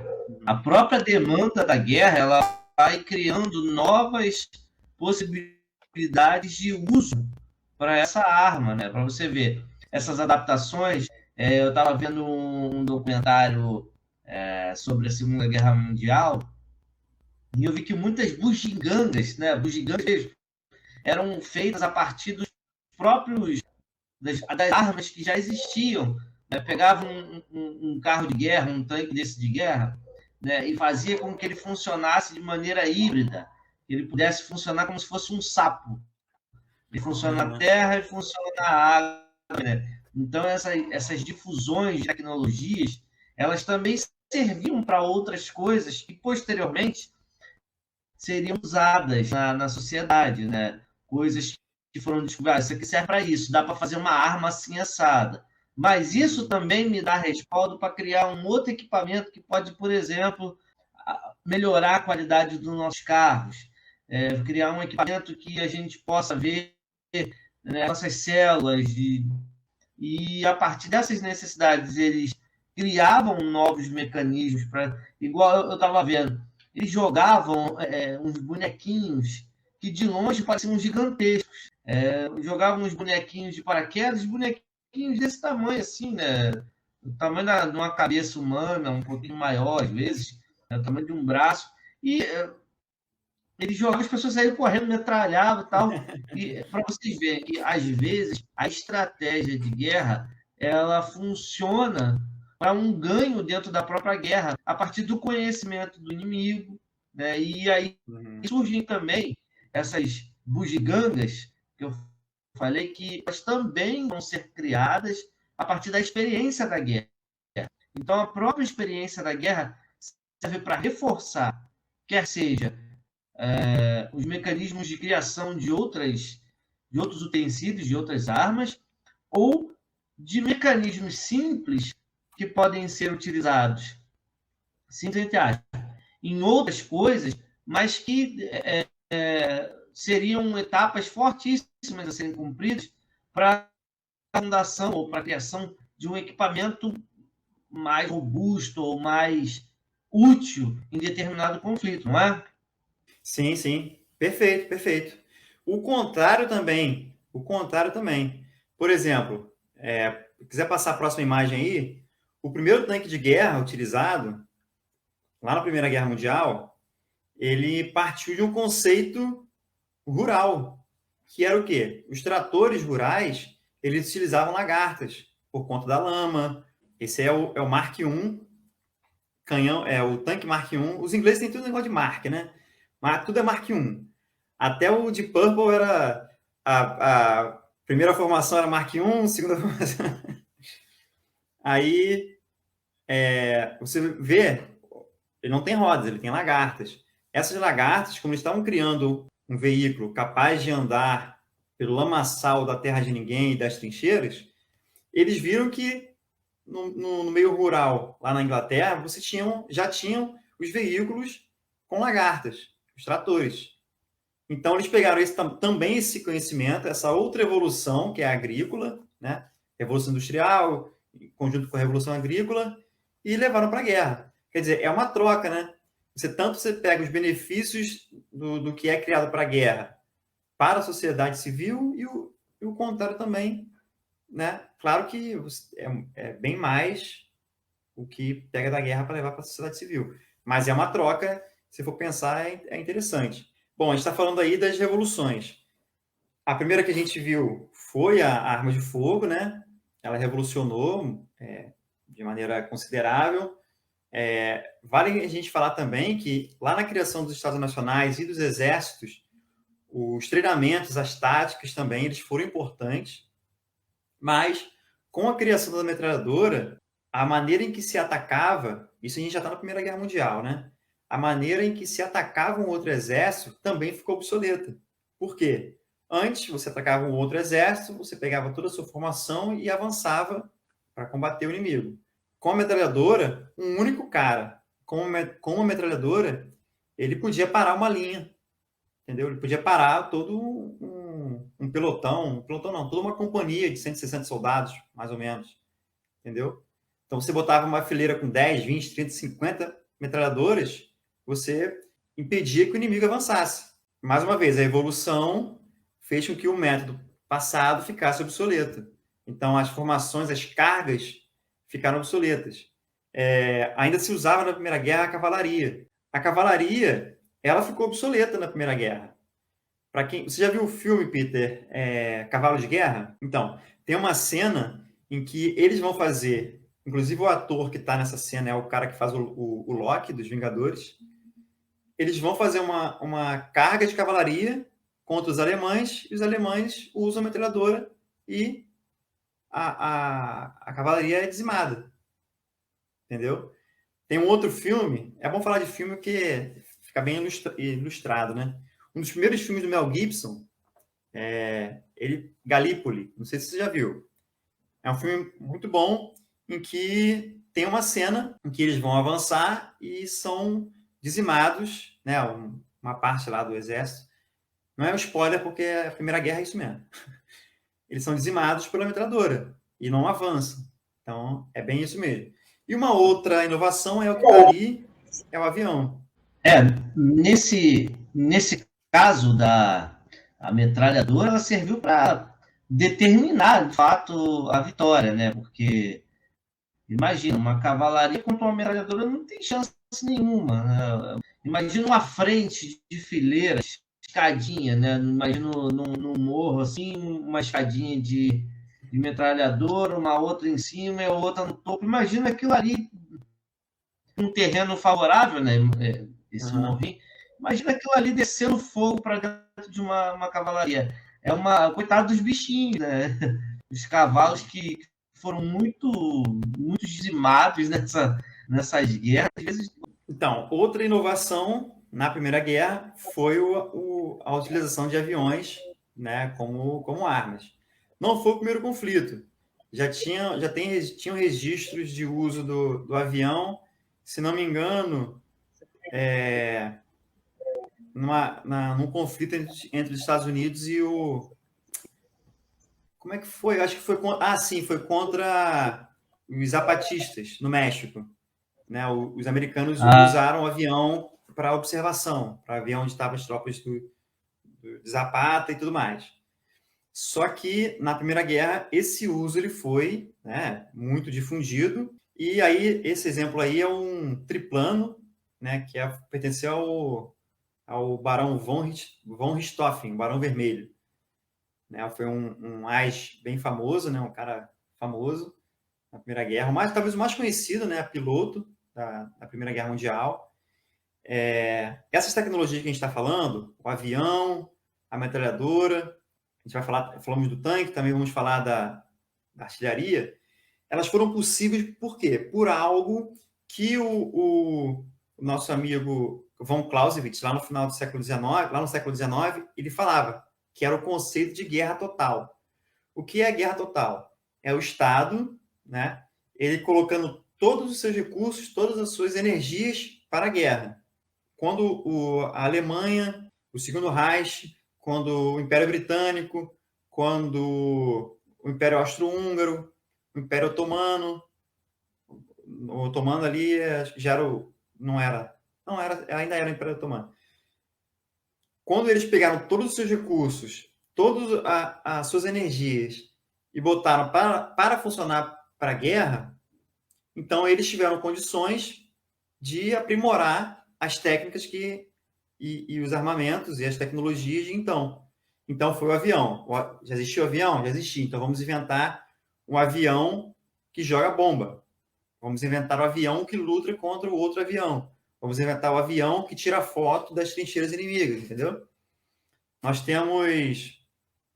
A própria demanda da guerra, ela vai criando novas possibilidades de uso para essa arma, né? Para você ver essas adaptações. Eu estava vendo um documentário sobre a Segunda Guerra Mundial e eu vi que muitas bugigangas, né? Bugigangas eram feitas a partir dos próprios das armas que já existiam, né? Pegavam um carro de guerra, um tanque desse de guerra, né? E fazia com que ele funcionasse de maneira híbrida, que ele pudesse funcionar como se fosse um sapo. Ele funciona na terra e funciona na água, né? Então, essas difusões de tecnologias, elas também serviam para outras coisas que, posteriormente, seriam usadas na sociedade, né? Coisas que foram descobertas. Isso aqui serve para isso, dá para fazer uma arma assim assada. Mas isso também me dá respaldo para criar um outro equipamento que pode, por exemplo, melhorar a qualidade dos nossos carros, criar um equipamento que a gente possa ver, né, nossas células, e a partir dessas necessidades eles criavam novos mecanismos, igual eu estava vendo, eles jogavam uns bonequinhos que de longe pareciam gigantescos, jogavam uns bonequinhos de paraquedas, bonequinhos desse tamanho assim, né? O tamanho de uma cabeça humana, um pouquinho maior às vezes, o tamanho de um braço, e ele jogava, as pessoas saíam correndo, metralhavam e tal. E para vocês verem que, às vezes, a estratégia de guerra ela funciona para um ganho dentro da própria guerra, a partir do conhecimento do inimigo, né? E aí surgem também essas bugigangas, que eu falei, que elas também vão ser criadas a partir da experiência da guerra. Então, a própria experiência da guerra serve para reforçar, quer seja os mecanismos de criação de outros utensílios, de outras armas, ou de mecanismos simples que podem ser utilizados, simples entre aspas, em outras coisas, mas que seriam etapas fortíssimas a serem cumpridas para a fundação ou para a criação de um equipamento mais robusto ou mais útil em determinado conflito, não é? Sim, sim. Perfeito, perfeito. O contrário também. Por exemplo, quiser passar a próxima imagem aí, o primeiro tanque de guerra utilizado, lá na Primeira Guerra Mundial, ele partiu de um conceito rural, que era o quê? Os tratores rurais, eles utilizavam lagartas, por conta da lama. Esse é o Mark I, canhão, o tanque Mark I. Os ingleses têm tudo negócio de marca, né? Mas tudo é Mark I. Até o Deep Purple era... A primeira formação era Mark I, a segunda formação... Aí, você vê, ele não tem rodas, ele tem lagartas. Essas lagartas, como eles estavam criando um veículo capaz de andar pelo lamaçal da terra de ninguém e das trincheiras, eles viram que no meio rural, lá na Inglaterra, já tinham os veículos com lagartas, os tratores. Então, eles pegaram também esse conhecimento, essa outra evolução, que é a agrícola, né? Revolução Industrial, em conjunto com a Revolução Agrícola, e levaram para a guerra. Quer dizer, é uma troca, né? Você pega os benefícios do que é criado para a guerra para a sociedade civil e o contrário também, né? Claro que é bem mais o que pega da guerra para levar para a sociedade civil. Mas é uma troca, se for pensar, é interessante. Bom, a gente está falando aí das revoluções. A primeira que a gente viu foi a arma de fogo, né? Ela revolucionou de maneira considerável. Vale a gente falar também que lá na criação dos Estados Nacionais e dos exércitos, os treinamentos, as táticas também, eles foram importantes, mas com a criação da metralhadora, a maneira em que se atacava, isso a gente já está na Primeira Guerra Mundial, né? A maneira em que se atacava um outro exército também ficou obsoleta. Por quê? Antes, você atacava um outro exército, você pegava toda a sua formação e avançava para combater o inimigo. Com a metralhadora, um único cara com uma metralhadora, ele podia parar uma linha, entendeu? Ele podia parar todo um pelotão não, toda uma companhia de 160 soldados, mais ou menos, entendeu? Então, você botava uma fileira com 10, 20, 30, 50 metralhadoras, você impedia que o inimigo avançasse. Mais uma vez, a evolução fez com que o método passado ficasse obsoleto. Então, as formações, as cargas ficaram obsoletas. Ainda se usava na Primeira Guerra a cavalaria. A cavalaria, ela ficou obsoleta na Primeira Guerra. Você já viu o filme, Peter, Cavalo de Guerra? Então, tem uma cena em que eles vão fazer, inclusive o ator que está nessa cena é o cara que faz o Loki dos Vingadores. Eles vão fazer uma carga de cavalaria contra os alemães, e os alemães usam a metralhadora e a cavalaria é dizimada. Entendeu? Tem um outro filme, é bom falar de filme que fica bem ilustrado, né? Um dos primeiros filmes do Mel Gibson, Galípoli, não sei se você já viu. É um filme muito bom, em que tem uma cena em que eles vão avançar e são dizimados, né? Uma parte lá do exército. Não é um spoiler, porque a Primeira Guerra é isso mesmo. Eles são dizimados pela metralhadora e não avançam. Então, é bem isso mesmo. E uma outra inovação é o que está ali, é o avião. Nesse caso a metralhadora, ela serviu para determinar, de fato, a vitória, né? Porque, imagina, uma cavalaria contra uma metralhadora não tem chance nenhuma, né? Imagina uma frente de fileiras, escadinha, né? Imagina num morro, assim, uma escadinha de metralhadora, uma outra em cima e a outra no topo. Imagina aquilo ali, um terreno favorável, né? Esse morrinho. Imagina aquilo ali descendo fogo para dentro de uma cavalaria. Coitado dos bichinhos, né? Os cavalos que foram muito dizimados nessas guerras. Às vezes... Então, outra inovação na Primeira Guerra foi a utilização de aviões, né, como armas. Não foi o primeiro conflito. Tinham registros de uso do avião, se não me engano, num conflito entre os Estados Unidos e o... Como é que foi? Eu acho que foi foi contra os zapatistas, no México. Né? Os americanos usaram o avião para observação, para ver onde estavam as tropas do Zapata e tudo mais. Só que, na Primeira Guerra, esse uso ele foi, né, muito difundido. E aí, esse exemplo aí é um triplano, né, que pertenceu ao Barão von Richthofen, o Barão Vermelho. Né, foi um ás bem famoso, né, um cara famoso na Primeira Guerra, talvez o mais conhecido, né, piloto da Primeira Guerra Mundial. Essas tecnologias que a gente está falando, o avião, a metralhadora, a gente falamos do tanque, também vamos falar da artilharia, elas foram possíveis por quê? Por algo que o nosso amigo von Clausewitz, lá no final do século XIX, lá no século XIX, ele falava, que era o conceito de guerra total. O que é guerra total? É o Estado, né, ele colocando todos os seus recursos, todas as suas energias para a guerra. Quando a Alemanha, o Segundo Reich, quando o Império Britânico, quando o Império Austro-Húngaro, o Império Otomano, o Otomano ali já era, ainda era o Império Otomano. Quando eles pegaram todos os seus recursos, todas as suas energias e botaram para funcionar para a guerra, então eles tiveram condições de aprimorar as técnicas e os armamentos e as tecnologias de então. Então foi o avião. Já existiu o avião? Já existia. Então vamos inventar um avião que joga bomba. Vamos inventar o avião que luta contra o outro avião. Vamos inventar o avião que tira foto das trincheiras inimigas, entendeu? Nós temos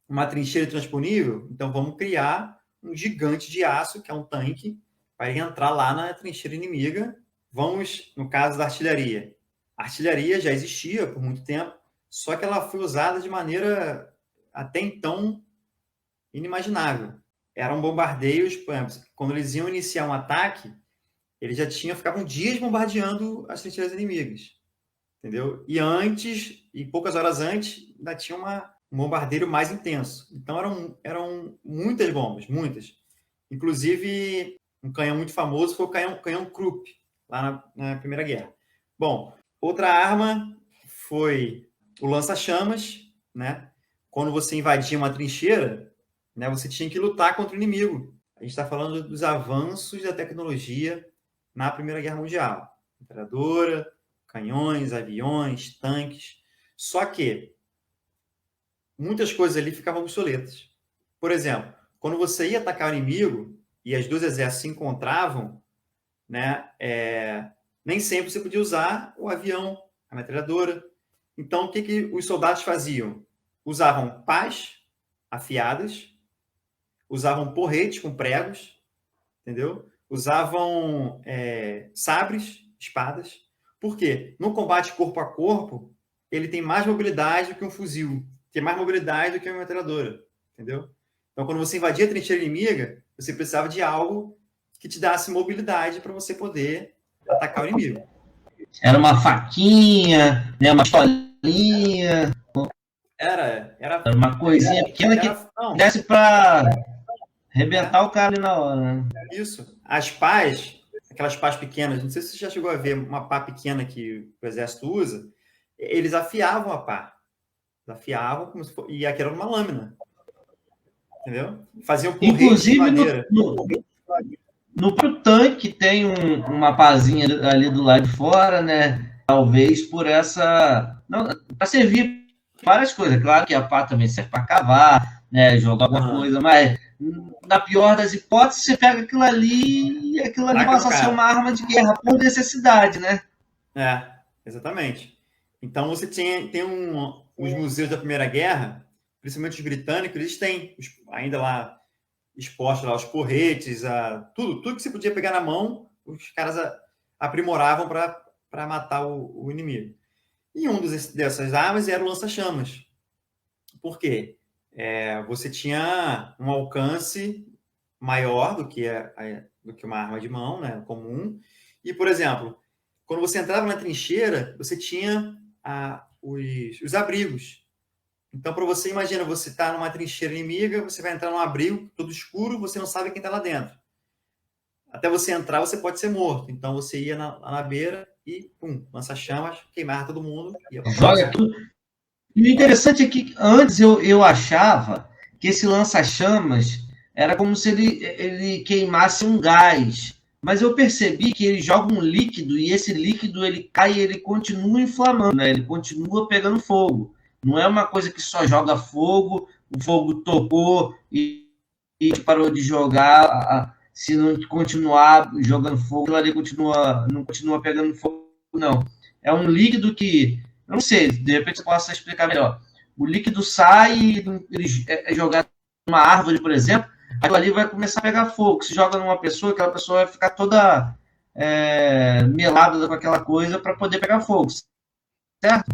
uma trincheira transponível, então vamos criar um gigante de aço, que é um tanque, para entrar lá na trincheira inimiga. Vamos, no caso da artilharia. A artilharia já existia por muito tempo, só que ela foi usada de maneira até então inimaginável. Eram bombardeios, por exemplo, quando eles iam iniciar um ataque, eles já ficavam dias bombardeando as trincheiras inimigas, entendeu? E poucas horas antes, ainda tinha um bombardeio mais intenso. Então eram muitas bombas, muitas. Inclusive, um canhão muito famoso foi o canhão Krupp, lá na Primeira Guerra. Bom, outra arma foi o lança-chamas, né? Quando você invadia uma trincheira, né, você tinha que lutar contra o inimigo. A gente está falando dos avanços da tecnologia na Primeira Guerra Mundial. Metralhadora, canhões, aviões, tanques. Só que muitas coisas ali ficavam obsoletas. Por exemplo, quando você ia atacar o inimigo e as duas exércitos se encontravam, né, nem sempre você podia usar o avião, a metralhadora. Então, o que os soldados faziam? Usavam pás afiadas, usavam porretes com pregos, entendeu? Usavam sabres, espadas. Por quê? No combate corpo a corpo, ele tem mais mobilidade do que um fuzil, tem mais mobilidade do que uma metralhadora, entendeu? Então, quando você invadia a trincheira inimiga, você precisava de algo que te desse mobilidade para você poder atacar o inimigo. Era uma faquinha, né, uma pistolinha. Era uma coisinha pequena que desse para arrebentar o cara ali na hora. Né? Isso. As pás, aquelas pás pequenas, não sei se você já chegou a ver uma pá pequena que o exército usa, eles afiavam a pá. Eles afiavam como se fosse, e aqui era uma lâmina. Entendeu? Faziam porrete Inclusive, de madeira. No próprio tanque tem uma pazinha ali do lado de fora, né? Talvez por essa... Para servir várias coisas. Claro que a pá também serve para cavar, né? Jogar alguma coisa, mas na pior das hipóteses, você pega aquilo ali e aquilo ali passa a ser uma arma de guerra por necessidade, né? Exatamente. Então você tem os museus da Primeira Guerra, principalmente os britânicos, eles têm ainda lá expostos lá os porretes, tudo que você podia pegar na mão, os caras aprimoravam para matar o inimigo. E dessas armas era o lança-chamas. Por quê? Você tinha um alcance maior do que uma arma de mão, né, comum. E, por exemplo, quando você entrava na trincheira, você tinha os abrigos. Então, para você, imagina, você está numa trincheira inimiga, você vai entrar num abrigo todo escuro, você não sabe quem está lá dentro. Até você entrar, você pode ser morto. Então, você ia na beira e, lança-chamas, queimava todo mundo. Joga tudo. E o interessante é que antes eu achava que esse lança-chamas era como se ele queimasse um gás. Mas eu percebi que ele joga um líquido e esse líquido ele cai e ele continua inflamando, né? Ele continua pegando fogo. Não é uma coisa que só joga fogo, o fogo tocou e parou de jogar. Se não continuar jogando fogo, ele não continua pegando fogo, não. É um líquido que, eu não sei, de repente eu posso explicar melhor. O líquido sai e ele é jogado numa árvore, por exemplo, aquilo ali vai começar a pegar fogo. Se joga numa pessoa, aquela pessoa vai ficar toda melada com aquela coisa para poder pegar fogo. Certo?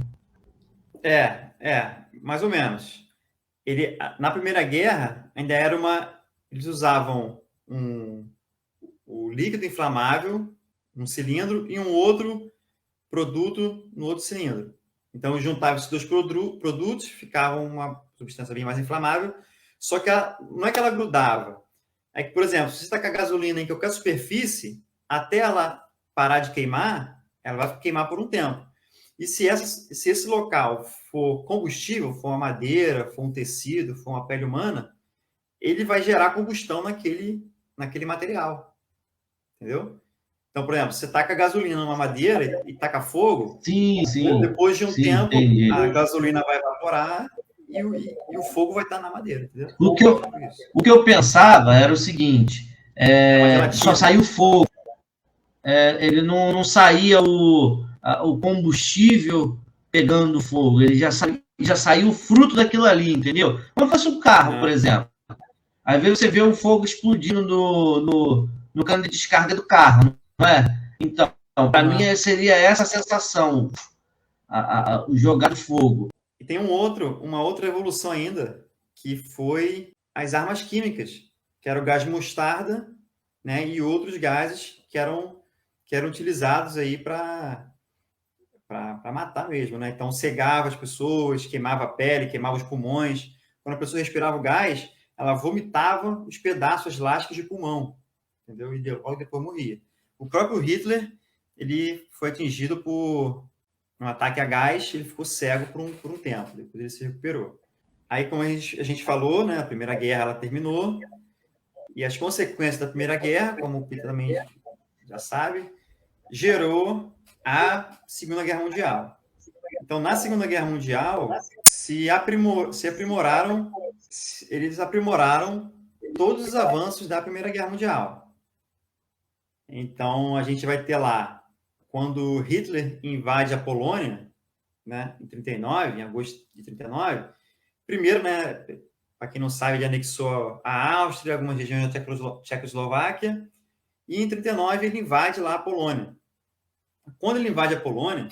Mais ou menos. Na Primeira Guerra, ainda era eles usavam o líquido inflamável, um cilindro, e um outro produto no outro cilindro. Então, juntavam esses dois produtos, ficava uma substância bem mais inflamável, só que não é que ela grudava. É que, por exemplo, se você está com a gasolina em qualquer superfície, até ela parar de queimar, ela vai queimar por um tempo. E se esse local for combustível, for uma madeira, for um tecido, for uma pele humana, ele vai gerar combustão naquele material. Entendeu? Então, por exemplo, você taca gasolina numa madeira e taca fogo, sim. Depois de um tempo, entendi. A gasolina vai evaporar e o fogo vai estar na madeira, entendeu? O que eu pensava era o seguinte, só saiu fogo, ele não saía o combustível pegando fogo, ele já saiu o fruto daquilo ali, entendeu? Como fosse um carro, por exemplo. Às vezes você vê o fogo explodindo no cano de descarga do carro, não é? Então, para mim seria essa a sensação, o jogar fogo. E tem uma outra evolução ainda, que foi as armas químicas, que era o gás mostarda, né, e outros gases que eram utilizados aí para matar mesmo, né? Então, cegava as pessoas, queimava a pele, queimava os pulmões. Quando a pessoa respirava o gás, ela vomitava os pedaços, as lascas de pulmão, entendeu? E logo depois morria. O próprio Hitler, ele foi atingido por um ataque a gás, ele ficou cego por um tempo, depois ele se recuperou. Aí, como a gente falou, né, a Primeira Guerra ela terminou, e as consequências da Primeira Guerra, como o Peter também já sabe, gerou a Segunda Guerra Mundial. Então, na Segunda Guerra Mundial, eles aprimoraram todos os avanços da Primeira Guerra Mundial. Então, a gente vai ter lá, quando Hitler invade a Polônia, né, em agosto de 39, primeiro, né, para quem não sabe, ele anexou a Áustria, algumas regiões da Tchecoslováquia, e em 39 ele invade lá a Polônia. Quando ele invade a Polônia,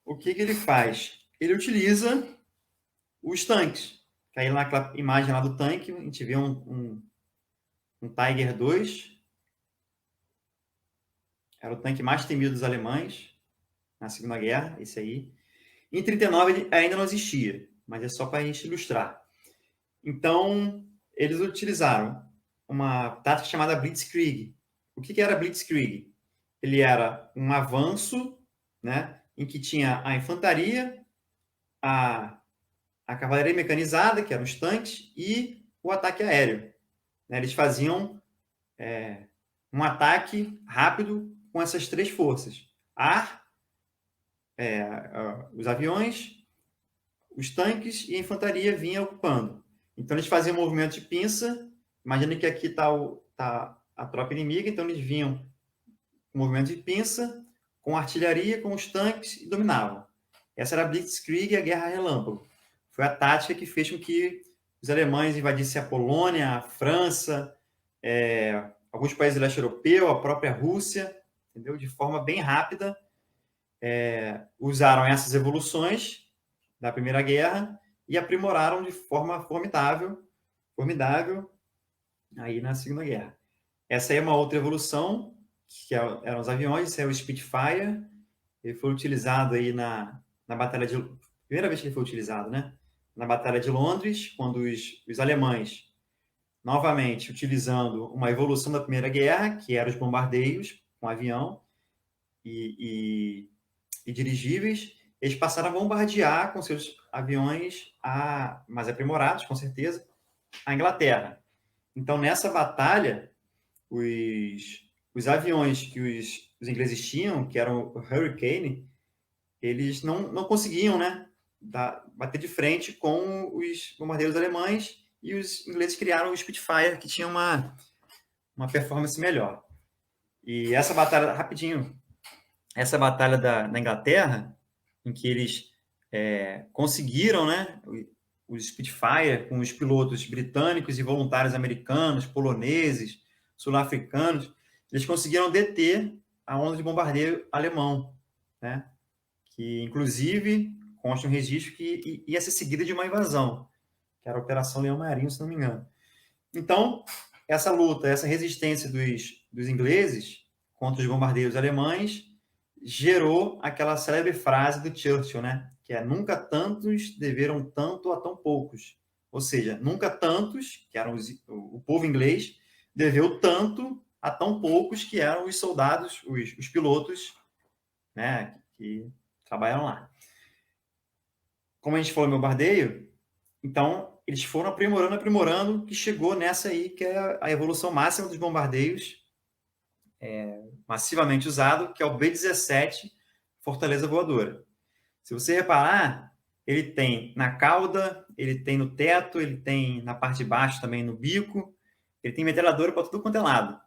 o que ele faz? Ele utiliza os tanques. Aí naquela imagem lá do tanque, a gente vê um Tiger II. Era o tanque mais temido dos alemães na Segunda Guerra, esse aí. Em 39 ele ainda não existia, mas é só para a gente ilustrar. Então, eles utilizaram uma tática chamada Blitzkrieg. O que era Blitzkrieg? Ele era um avanço, né, em que tinha a infantaria, a cavalaria mecanizada, que eram os tanques, e o ataque aéreo. Né? Eles faziam um ataque rápido com essas três forças. Ar, os aviões, os tanques e a infantaria vinha ocupando. Então, eles faziam um movimento de pinça. Imagina que aqui está a tropa inimiga, então eles vinham com movimento de pinça, com artilharia, com os tanques e dominavam. Essa era a Blitzkrieg, a Guerra Relâmpago. Foi a tática que fez com que os alemães invadissem a Polônia, a França, alguns países do leste europeu, a própria Rússia, entendeu? De forma bem rápida. Usaram essas evoluções da Primeira Guerra e aprimoraram de forma formidável aí na Segunda Guerra. Essa aí é uma outra evolução, que eram os aviões. Esse é o Spitfire. Ele foi utilizado aí na Batalha de... Primeira vez que ele foi utilizado, né? Na Batalha de Londres, quando os alemães, novamente, utilizando uma evolução da Primeira Guerra, que eram os bombardeios com avião e dirigíveis, eles passaram a bombardear com seus aviões mais aprimorados, com certeza, a Inglaterra. Então, nessa batalha, os aviões que os ingleses tinham, que eram o Hurricane, eles não conseguiam, né, bater de frente com os bombardeiros alemães, e os ingleses criaram o Spitfire, que tinha uma performance melhor. E essa batalha, rapidinho, essa batalha da Inglaterra, em que eles conseguiram, né, os Spitfire, com os pilotos britânicos e voluntários americanos, poloneses, sul-africanos, eles conseguiram deter a onda de bombardeio alemão, né? Que, inclusive, consta um registro que ia ser seguida de uma invasão, que era a Operação Leão Marinho, se não me engano. Então, essa luta, essa resistência dos ingleses contra os bombardeios alemães gerou aquela célebre frase do Churchill, né? Que é: nunca tantos deveram tanto a tão poucos. Ou seja, nunca tantos, que eram o povo inglês, deveu tanto a tão poucos, que eram os soldados, os pilotos, né, que trabalham lá. Como a gente falou no bombardeio, então eles foram aprimorando, que chegou nessa aí, que é a evolução máxima dos bombardeios, massivamente usado, que é o B-17 Fortaleza Voadora. Se você reparar, ele tem na cauda, ele tem no teto, ele tem na parte de baixo também no bico, ele tem metralhadora para tudo quanto é lado.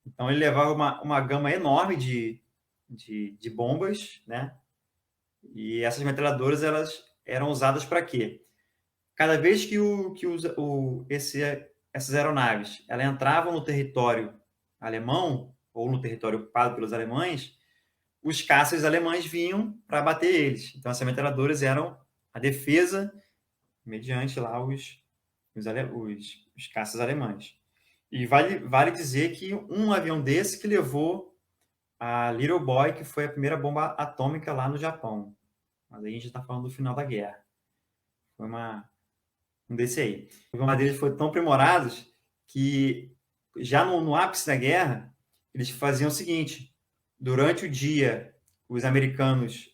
Então ele levava uma gama enorme de bombas, né? E essas metralhadoras, elas eram usadas para quê? Cada vez que essas aeronaves elas entravam no território alemão, ou no território ocupado pelos alemães, os caças alemães vinham para bater eles. Então, essas metralhadoras eram a defesa mediante lá os caças alemães. E vale dizer que um avião desse que levou a Little Boy, que foi a primeira bomba atômica lá no Japão. Mas aí a gente está falando do final da guerra. Foi um desse aí. Os bombardeiros foram tão aprimorados que já no ápice da guerra, eles faziam o seguinte: durante o dia, os americanos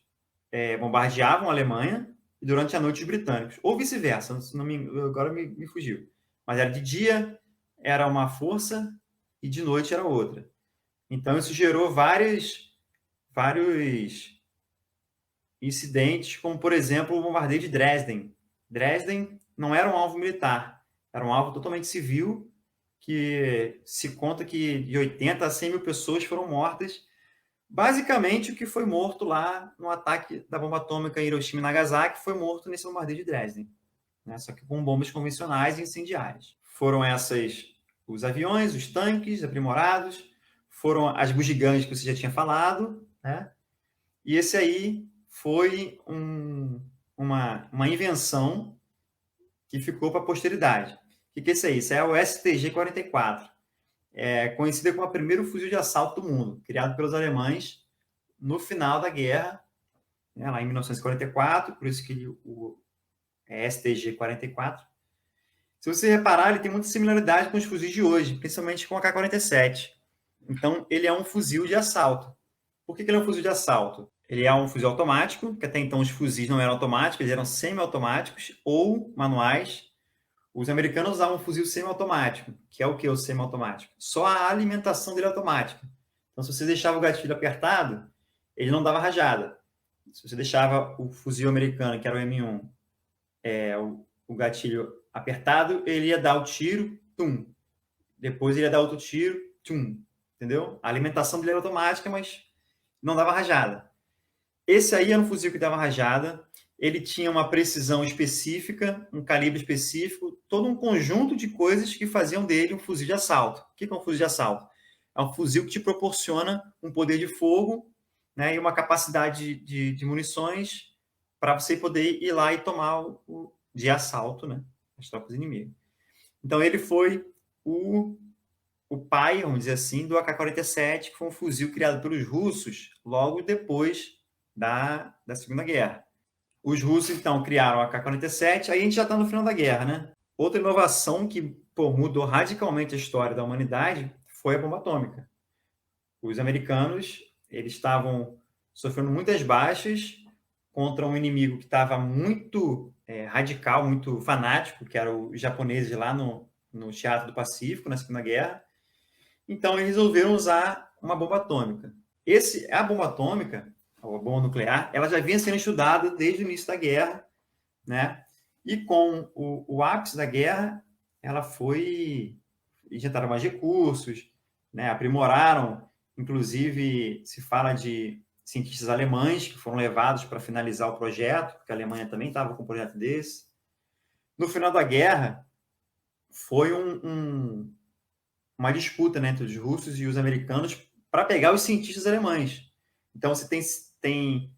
bombardeavam a Alemanha e durante a noite os britânicos. Ou vice-versa, agora me fugiu. Mas era de dia, era uma força, e de noite era outra. Então, isso gerou vários incidentes, como, por exemplo, o bombardeio de Dresden. Dresden não era um alvo militar, era um alvo totalmente civil, que se conta que de 80 a 100 mil pessoas foram mortas. Basicamente, o que foi morto lá no ataque da bomba atômica em Hiroshima e Nagasaki foi morto nesse bombardeio de Dresden, né? Só que com bombas convencionais e incendiárias. Foram os aviões, os tanques aprimorados, foram as bugigangas que você já tinha falado, né? E esse aí foi uma invenção que ficou para a posteridade. O que é isso aí? Isso é o STG-44. Conhecida como o primeiro fuzil de assalto do mundo, criado pelos alemães no final da guerra, né, lá em 1944, por isso que é STG-44. Se você reparar, ele tem muita similaridade com os fuzis de hoje, principalmente com o AK-47. Então, ele é um fuzil de assalto. Por que ele é um fuzil de assalto? Ele é um fuzil automático, que até então os fuzis não eram automáticos, eles eram semi-automáticos ou manuais. Os americanos usavam um fuzil semi-automático, que é o que o semi-automático? Só a alimentação dele é automática. Então, se você deixava o gatilho apertado, ele não dava rajada. Se você deixava o fuzil americano, que era o M1, o gatilho apertado, ele ia dar o tiro, tum. Depois ele ia dar outro tiro, tum. Entendeu? A alimentação dele era automática, mas não dava rajada. Esse aí era um fuzil que dava rajada. Ele tinha uma precisão específica, um calibre específico, todo um conjunto de coisas que faziam dele um fuzil de assalto. O que é um fuzil de assalto? É um fuzil que te proporciona um poder de fogo, né, e uma capacidade de munições para você poder ir lá e tomar de assalto, né, as tropas inimigas. Então, ele foi o pai, vamos dizer assim, do AK-47, que foi um fuzil criado pelos russos logo depois da Segunda Guerra. Os russos, então, criaram o AK-47, aí a gente já está no final da guerra, né? Outra inovação que mudou radicalmente a história da humanidade foi a bomba atômica. Os americanos, eles estavam sofrendo muitas baixas contra um inimigo que estava muito radical, muito fanático, que eram os japoneses lá no Teatro do Pacífico, na Segunda Guerra. Então, eles resolveram usar uma bomba atômica. A bomba atômica, a bomba nuclear, ela já vinha sendo estudada desde o início da guerra, né? E com o ápice da guerra, ela foi injetaram mais recursos, né? Aprimoraram, inclusive se fala de cientistas alemães que foram levados para finalizar o projeto, porque a Alemanha também estava com um projeto desse. No final da guerra, foi uma disputa, né, entre os russos e os americanos para pegar os cientistas alemães. Então, você tem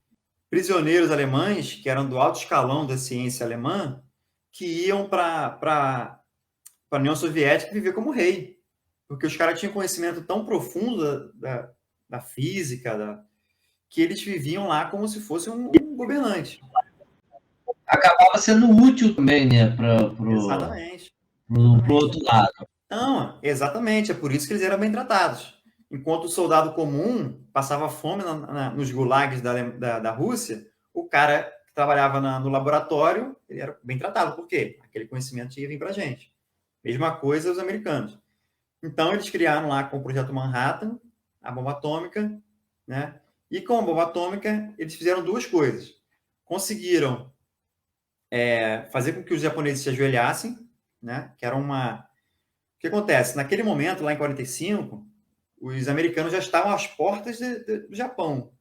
prisioneiros alemães que eram do alto escalão da ciência alemã que iam para a União Soviética viver como rei, porque os caras tinham conhecimento tão profundo da física, que eles viviam lá como se fosse um governante. Acabava sendo útil também, né, Exatamente. Pro outro lado. Não, exatamente, é por isso que eles eram bem tratados. Enquanto o soldado comum passava fome nos gulags da Rússia, o cara que trabalhava no laboratório, ele era bem tratado. Por quê? Aquele conhecimento ia vir para a gente. Mesma coisa os americanos. Então, eles criaram lá com o Projeto Manhattan, a bomba atômica, né? E com a bomba atômica, eles fizeram duas coisas. Conseguiram fazer com que os japoneses se ajoelhassem, né? Que era uma... O que acontece? Naquele momento, lá em 45, os americanos já estavam às portas do Japão,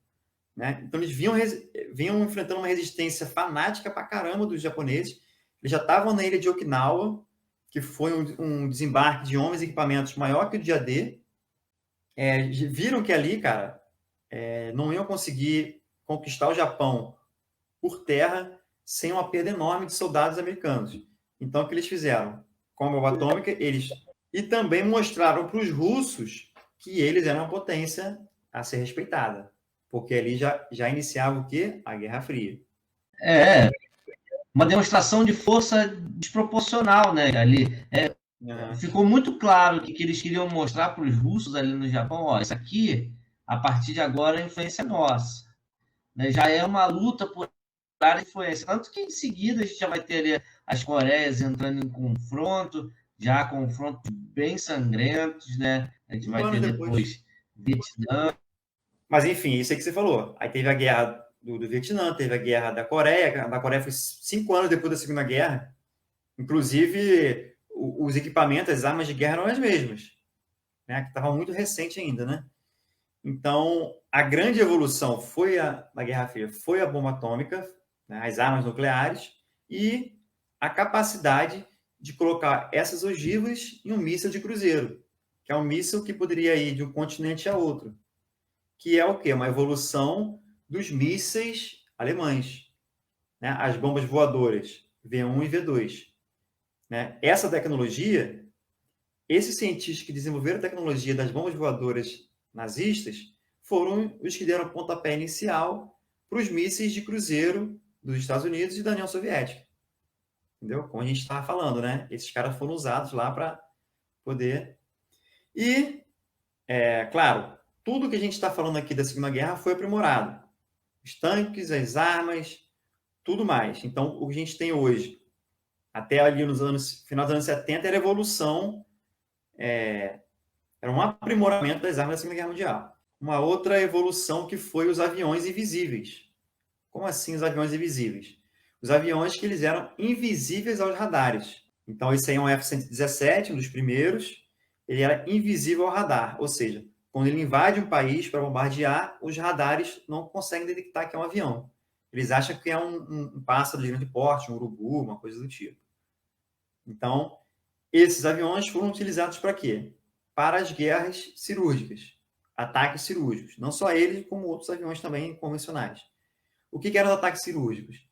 né? Então, eles vinham enfrentando uma resistência fanática pra caramba dos japoneses. Eles já estavam na ilha de Okinawa, que foi um desembarque de homens e equipamentos maior que o dia D. Viram que ali, cara, não iam conseguir conquistar o Japão por terra sem uma perda enorme de soldados americanos. Então, o que eles fizeram? Com a bomba atômica, eles... E também mostraram para os russos que eles eram uma potência a ser respeitada. Porque ali já iniciava o quê? A Guerra Fria. Uma demonstração de força desproporcional, né? Ali. Ficou muito claro que eles queriam mostrar para os russos ali no Japão, ó, isso aqui, a partir de agora, é influência nossa. Né? Já é uma luta por área de influência. Tanto que em seguida a gente já vai ter ali as Coreias entrando em confronto, já confrontos bem sangrentos, né? A gente vai ter depois Vietnã. Mas, enfim, isso aí que você falou. Aí teve a guerra do Vietnã, teve a guerra da Coreia. A Coreia foi 5 anos depois da Segunda Guerra. Inclusive, os equipamentos, as armas de guerra eram as mesmas, né? Que estava muito recente ainda, né? Então, a grande evolução foi na Guerra Fria, foi a bomba atômica, né? As armas nucleares e a capacidade de colocar essas ogivas em um míssil de cruzeiro, que é um míssil que poderia ir de um continente a outro, que é o quê? Uma evolução dos mísseis alemães, né? As bombas voadoras V1 e V2. Né? Essa tecnologia, esses cientistas que desenvolveram a tecnologia das bombas voadoras nazistas foram os que deram pontapé inicial para os mísseis de cruzeiro dos Estados Unidos e da União Soviética. Entendeu? Como a gente estava falando, né? Esses caras foram usados lá para poder... E, claro, tudo que a gente está falando aqui da Segunda Guerra foi aprimorado. Os tanques, as armas, tudo mais. Então, o que a gente tem hoje, até ali final dos anos 70, era evolução, era um aprimoramento das armas da Segunda Guerra Mundial. Uma outra evolução que foi os aviões invisíveis. Como assim os aviões invisíveis? Os aviões que eles eram invisíveis aos radares. Então, esse aí é um F-117, um dos primeiros. Ele era invisível ao radar, ou seja, quando ele invade um país para bombardear, os radares não conseguem detectar que é um avião. Eles acham que é um pássaro de grande porte, um urubu, uma coisa do tipo. Então, esses aviões foram utilizados para quê? Para as guerras cirúrgicas, ataques cirúrgicos. Não só eles, como outros aviões também convencionais. O que eram os ataques cirúrgicos?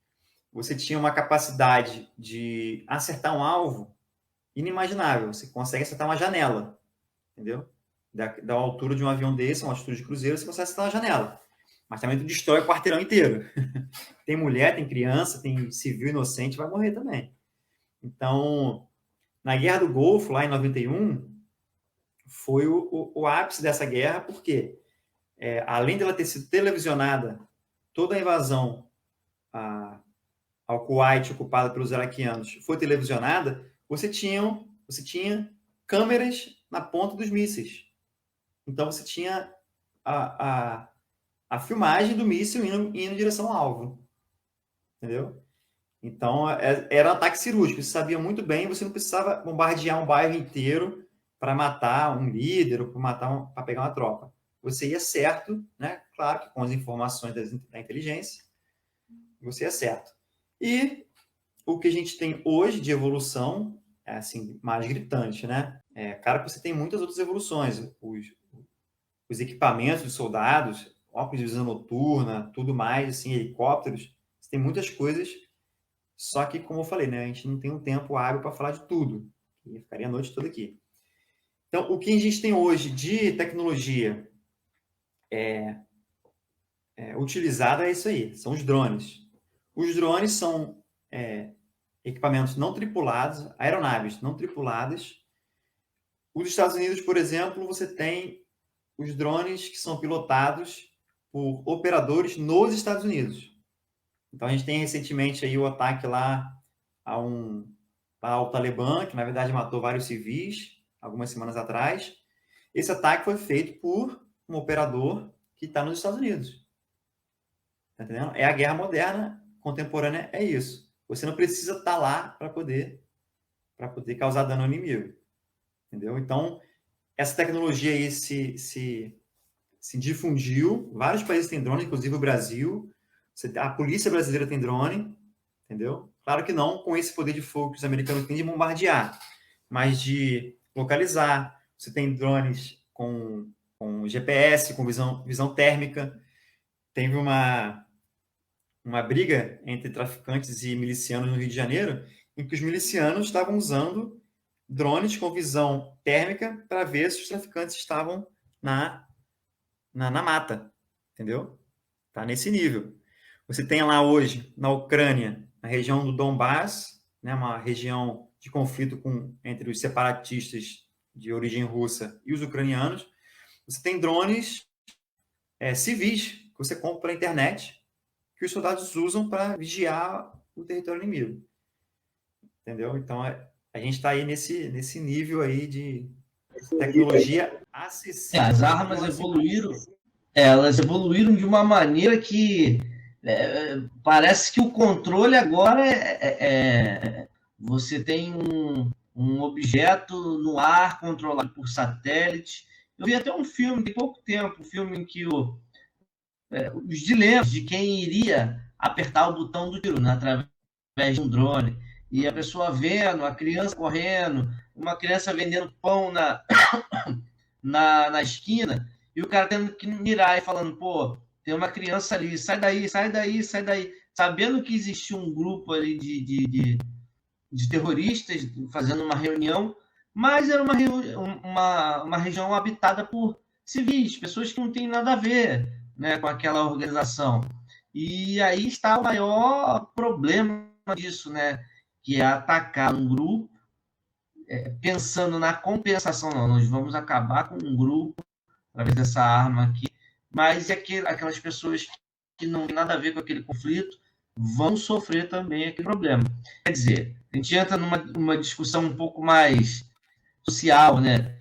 Você tinha uma capacidade de acertar um alvo inimaginável. Você consegue acertar uma janela, entendeu? Da altura de um avião desse, uma altitude de cruzeiro, você consegue acertar uma janela. Mas também tu destrói o quarteirão inteiro. Tem mulher, tem criança, tem civil inocente, vai morrer também. Então, na Guerra do Golfo, lá em 91, foi o ápice dessa guerra, porque além dela ter sido televisionada, toda a invasão ao Kuwait, ocupada pelos iraquianos, foi televisionada, você tinha câmeras na ponta dos mísseis. Então, você tinha a filmagem do míssil indo em direção ao alvo. Entendeu? Então, era um ataque cirúrgico. Você sabia muito bem, você não precisava bombardear um bairro inteiro para matar um líder ou para pegar uma tropa. Você ia certo, né? Claro que com as informações da inteligência, você ia certo. E o que a gente tem hoje de evolução é assim, mais gritante, né? Claro que você tem muitas outras evoluções. Os equipamentos dos soldados, óculos de visão noturna, tudo mais, assim, helicópteros, você tem muitas coisas. Só que, como eu falei, né, a gente não tem um tempo hábil para falar de tudo. Eu ficaria a noite toda aqui. Então, o que a gente tem hoje de tecnologia utilizada é isso aí, são os drones. Os drones são equipamentos não tripulados, aeronaves não tripuladas. Os Estados Unidos, por exemplo, você tem os drones que são pilotados por operadores nos Estados Unidos. Então, a gente tem recentemente aí o ataque lá ao Talibã, que na verdade matou vários civis, algumas semanas atrás. Esse ataque foi feito por um operador que está nos Estados Unidos. Tá entendendo? É a guerra moderna, contemporânea, é isso. você não precisa estar lá para poder causar dano ao inimigo, entendeu? Então, essa tecnologia aí se difundiu, vários países têm drone, inclusive o Brasil, a polícia brasileira tem drone, entendeu? Claro que não com esse poder de fogo que os americanos têm de bombardear, mas de localizar. Você tem drones com GPS, com visão térmica. Teve uma briga entre traficantes e milicianos no Rio de Janeiro, em que os milicianos estavam usando drones com visão térmica para ver se os traficantes estavam na mata, entendeu? Tá nesse nível. Você tem lá hoje, na Ucrânia, na região do Donbass, né, uma região de conflito entre os separatistas de origem russa e os ucranianos. Você tem drones civis que você compra pela internet, que os soldados usam para vigiar o território inimigo. Entendeu? Então, a gente está aí nesse nível aí de tecnologia acessível. As armas evoluíram, elas evoluíram de uma maneira que parece que o controle agora você tem um objeto no ar controlado por satélite. Eu vi até um filme, tem pouco tempo, um filme em que os dilemas de quem iria apertar o botão do tiro, né, através de um drone. E a pessoa vendo, a criança correndo, uma criança vendendo pão na esquina, e o cara tendo que mirar e falando, pô, tem uma criança ali, sai daí, sai daí, sai daí. Sabendo que existia um grupo ali de terroristas fazendo uma reunião, mas era uma região habitada por civis, pessoas que não têm nada a ver, né, com aquela organização. E aí está o maior problema disso, né, que é atacar um grupo pensando na compensação. Não, nós vamos acabar com um grupo através dessa arma aqui, mas aquelas pessoas que não têm nada a ver com aquele conflito vão sofrer também aquele problema. Quer dizer, a gente entra numa discussão um pouco mais social, né?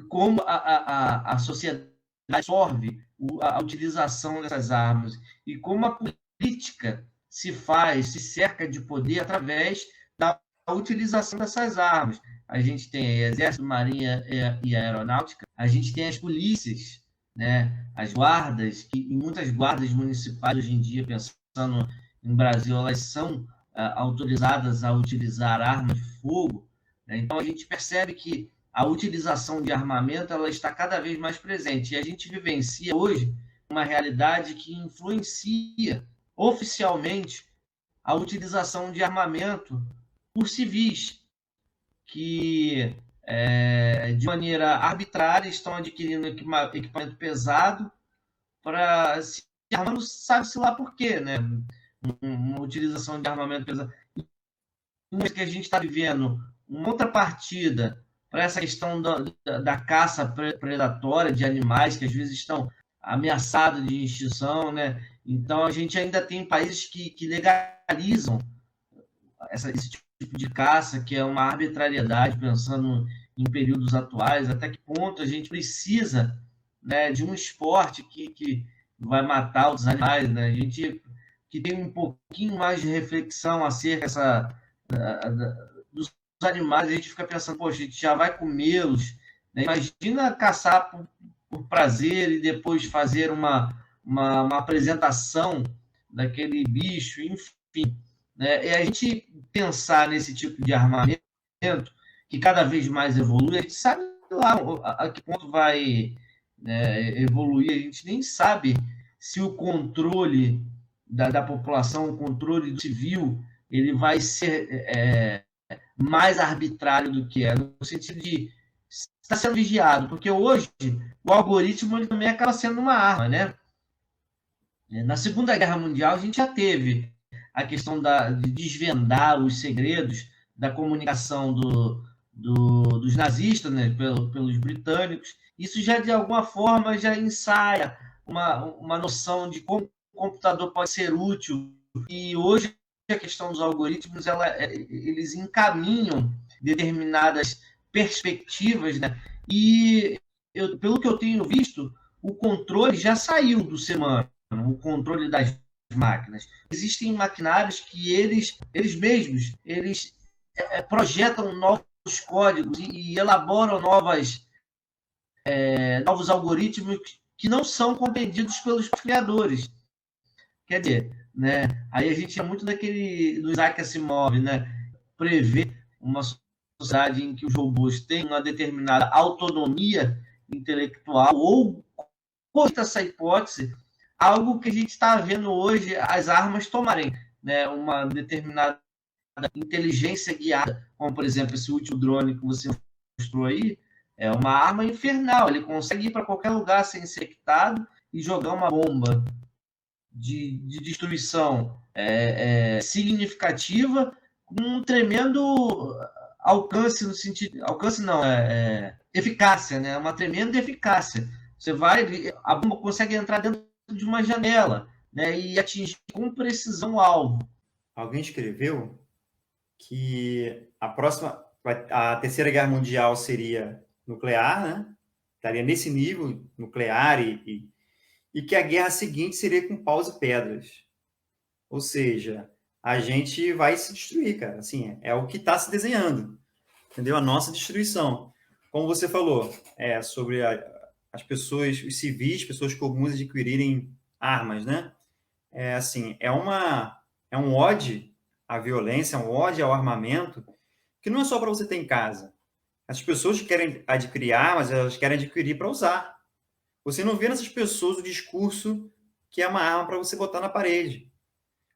Como a sociedade absorve a utilização dessas armas e como a política se cerca de poder através da utilização dessas armas. A gente tem Exército, Marinha e Aeronáutica, a gente tem as polícias, né? As guardas, que muitas guardas municipais hoje em dia, pensando em Brasil, elas são autorizadas a utilizar armas de fogo, né? Então a gente percebe que a utilização de armamento ela está cada vez mais presente, e a gente vivencia hoje uma realidade que influencia oficialmente a utilização de armamento por civis, que de maneira arbitrária estão adquirindo equipamento pesado para se armando, sabe-se lá por quê, né? Uma utilização de armamento pesado. Que a gente está vivendo uma outra partida para essa questão da caça predatória de animais que às vezes estão ameaçados de extinção, né? Então a gente ainda tem países que legalizam esse tipo de caça, que é uma arbitrariedade, pensando em períodos atuais, até que ponto a gente precisa, né, de um esporte que vai matar os animais, né? A gente que tem um pouquinho mais de reflexão acerca dos animais, a gente fica pensando, poxa, a gente já vai comê-los, né? Imagina caçar por prazer e depois fazer uma apresentação daquele bicho, enfim, né? E a gente pensar nesse tipo de armamento que cada vez mais evolui, a gente sabe lá a que ponto vai, né, evoluir, a gente nem sabe se o controle da população, o controle do civil, ele vai ser mais arbitrário do que no sentido de está sendo vigiado, porque hoje o algoritmo ele também acaba sendo uma arma, né? Na Segunda Guerra Mundial a gente já teve a questão de desvendar os segredos da comunicação dos nazistas, né, pelos britânicos. Isso já de alguma forma já ensaia uma noção de como o computador pode ser útil, e hoje a questão dos algoritmos eles encaminham determinadas perspectivas, né? E pelo que eu tenho visto, o controle já saiu do ser humano, o controle das máquinas. Existem maquinários que eles mesmos, projetam novos códigos e elaboram novos algoritmos que não são compreendidos pelos criadores. Quer dizer, né, aí a gente é muito do Isaac Asimov, né, prever uma sociedade em que os robôs têm uma determinada autonomia intelectual ou contra essa hipótese, algo que a gente está vendo hoje as armas tomarem, né, uma determinada inteligência guiada, como, por exemplo, esse último drone que você mostrou aí, é uma arma infernal, ele consegue ir para qualquer lugar sem ser detectado e jogar uma bomba de destruição significativa com um tremendo alcance, no sentido... Alcance não, eficácia, né? Uma tremenda eficácia. A bomba consegue entrar dentro de uma janela, né? E atingir com precisão o alvo. Alguém escreveu que a Terceira Guerra Mundial seria nuclear, né? Estaria nesse nível nuclear e que a guerra seguinte seria com paus e pedras. Ou seja, a gente vai se destruir, cara. Assim, é o que está se desenhando, entendeu? A nossa destruição. Como você falou, sobre as pessoas, os civis, pessoas comuns adquirirem armas, né? É um ódio à violência, é um ódio ao armamento, que não é só para você ter em casa. As pessoas que querem adquirir armas, elas querem adquirir para usar. Você não vê nessas pessoas o discurso que é uma arma para você botar na parede.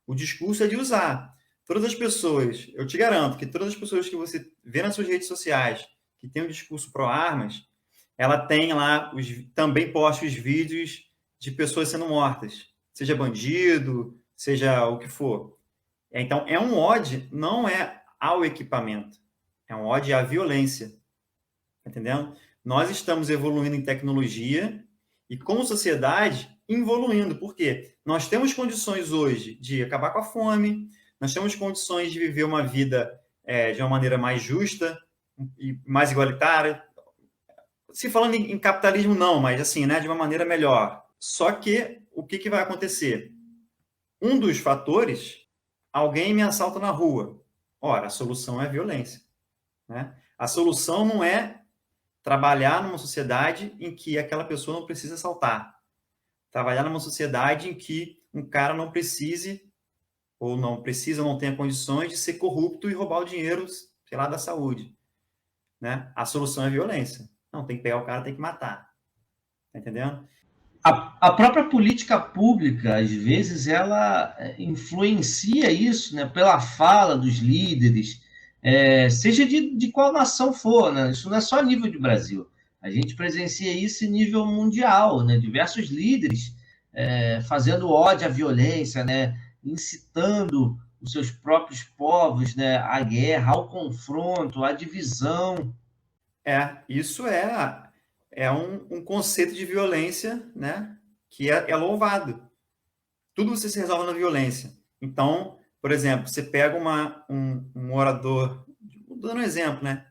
O discurso é de usar. Todas as pessoas, eu te garanto que todas as pessoas que você vê nas suas redes sociais que tem um discurso pró-armas, ela tem lá, também posta os vídeos de pessoas sendo mortas. Seja bandido, seja o que for. Então, é um ódio, não é ao equipamento. É um ódio à violência. Entendendo? Nós estamos evoluindo em tecnologia e, como sociedade, evoluindo. Por quê? Nós temos condições hoje de acabar com a fome, nós temos condições de viver uma vida de uma maneira mais justa e mais igualitária. Se falando em capitalismo, não, mas assim, né, de uma maneira melhor. Só que, o que vai acontecer? Um dos fatores, alguém me assalta na rua. Ora, a solução é a violência. Né? A solução não é trabalhar numa sociedade em que aquela pessoa não precisa assaltar. Trabalhar numa sociedade em que um cara não precise, ou não tenha condições de ser corrupto e roubar o dinheiro, sei lá, da saúde. Né? A solução é a violência. Não, tem que pegar o cara, tem que matar. Tá entendendo? A própria política pública, às vezes, ela influencia isso, né, pela fala dos líderes, seja de qual nação for, né? Isso não é só a nível de Brasil. A gente presencia isso em nível mundial, né? Diversos líderes fazendo ódio à violência, né? Incitando os seus próprios povos, né, à guerra, ao confronto, à divisão. Isso é um conceito de violência, né, que é louvado. Tudo você se resolve na violência. Então, por exemplo, você pega um morador, dando um exemplo, né,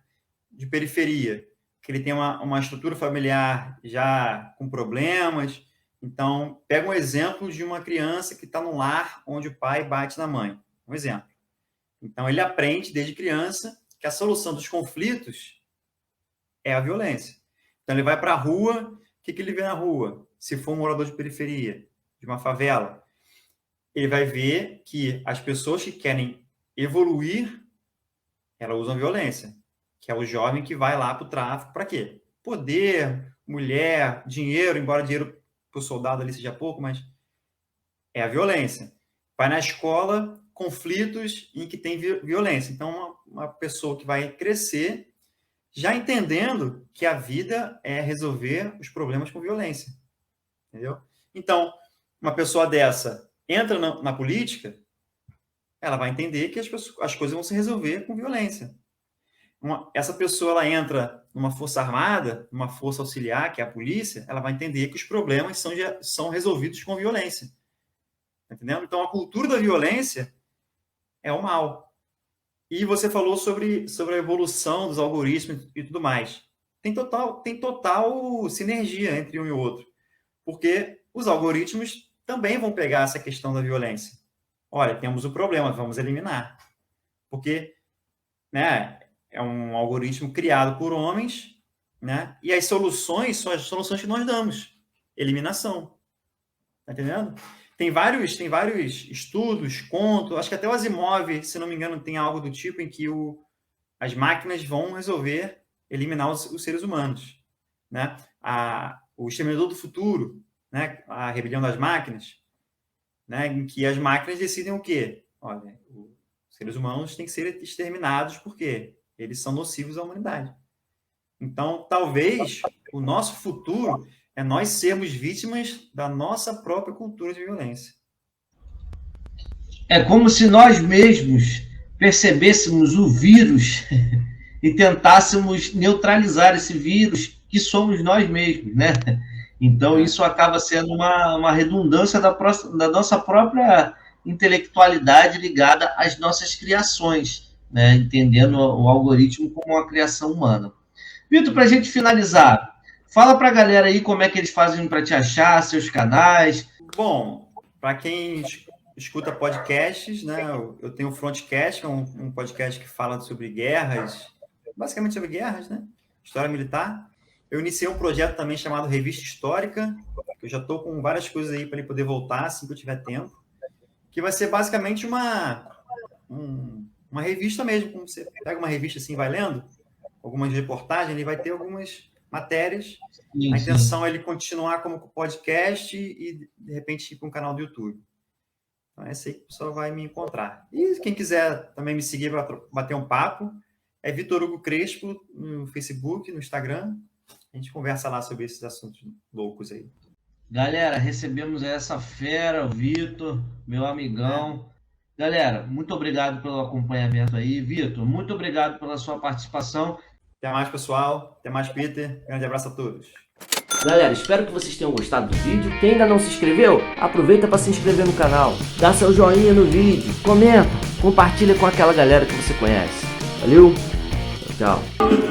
de periferia, que ele tem uma estrutura familiar já com problemas. Então, pega um exemplo de uma criança que está num lar onde o pai bate na mãe. Um exemplo. Então, ele aprende desde criança que a solução dos conflitos é a violência. Então, ele vai para a rua, o que ele vê na rua? Se for um morador de periferia, de uma favela, ele vai ver que as pessoas que querem evoluir, elas usam violência, que é o jovem que vai lá para o tráfico, para quê? Poder, mulher, dinheiro, embora dinheiro para o soldado ali seja pouco, mas é a violência. Vai na escola, conflitos em que tem violência. Então, uma pessoa que vai crescer já entendendo que a vida é resolver os problemas com violência. Entendeu? Então, uma pessoa dessa entra na política, ela vai entender que as coisas vão se resolver com violência. Essa pessoa ela entra numa força armada, numa força auxiliar, que é a polícia, ela vai entender que os problemas são resolvidos com violência. Entendeu? Então, a cultura da violência é o mal. E você falou sobre a evolução dos algoritmos e tudo mais. Tem total sinergia entre um e o outro. Porque os algoritmos também vão pegar essa questão da violência. Olha, temos o problema, vamos eliminar. Porque, né, é um algoritmo criado por homens, né, e as soluções são as soluções que nós damos. Eliminação. Tá entendendo? Tem vários estudos, contos, acho que até o Asimov, se não me engano, tem algo do tipo em que as máquinas vão resolver eliminar os seres humanos, né? O Exterminador do Futuro, né? A Rebelião das Máquinas, né? Em que as máquinas decidem o quê? Olha, os seres humanos têm que ser exterminados porque eles são nocivos à humanidade. Então, talvez o nosso futuro é nós sermos vítimas da nossa própria cultura de violência. É como se nós mesmos percebêssemos o vírus e tentássemos neutralizar esse vírus que somos nós mesmos, né? Então, isso acaba sendo uma redundância da nossa própria intelectualidade ligada às nossas criações, né? Entendendo o algoritmo como uma criação humana. Vitor, para a gente finalizar, fala para a galera aí como é que eles fazem para te achar, seus canais. Bom, para quem escuta podcasts, né? Eu tenho o Frontcast, que é um podcast que fala sobre guerras, basicamente sobre guerras, né? História militar. Eu iniciei um projeto também chamado Revista Histórica, que eu já estou com várias coisas aí para ele poder voltar assim que eu tiver tempo, que vai ser basicamente uma revista mesmo, como você pega uma revista assim e vai lendo, algumas reportagens, ele vai ter algumas matérias. Sim, a intenção é ele continuar como podcast e, de repente, ir para um canal do YouTube. Então, é esse aí que o pessoal vai me encontrar. E quem quiser também me seguir para bater um papo, é Vitor Hugo Crespo no Facebook, no Instagram. A gente conversa lá sobre esses assuntos loucos aí. Galera, recebemos essa fera, o Vitor, meu amigão. Galera, muito obrigado pelo acompanhamento aí. Vitor, muito obrigado pela sua participação. Até mais, pessoal. Até mais, Peter. Grande abraço a todos. Galera, espero que vocês tenham gostado do vídeo. Quem ainda não se inscreveu, aproveita para se inscrever no canal. Dá seu joinha no vídeo, comenta, compartilha com aquela galera que você conhece. Valeu, tchau.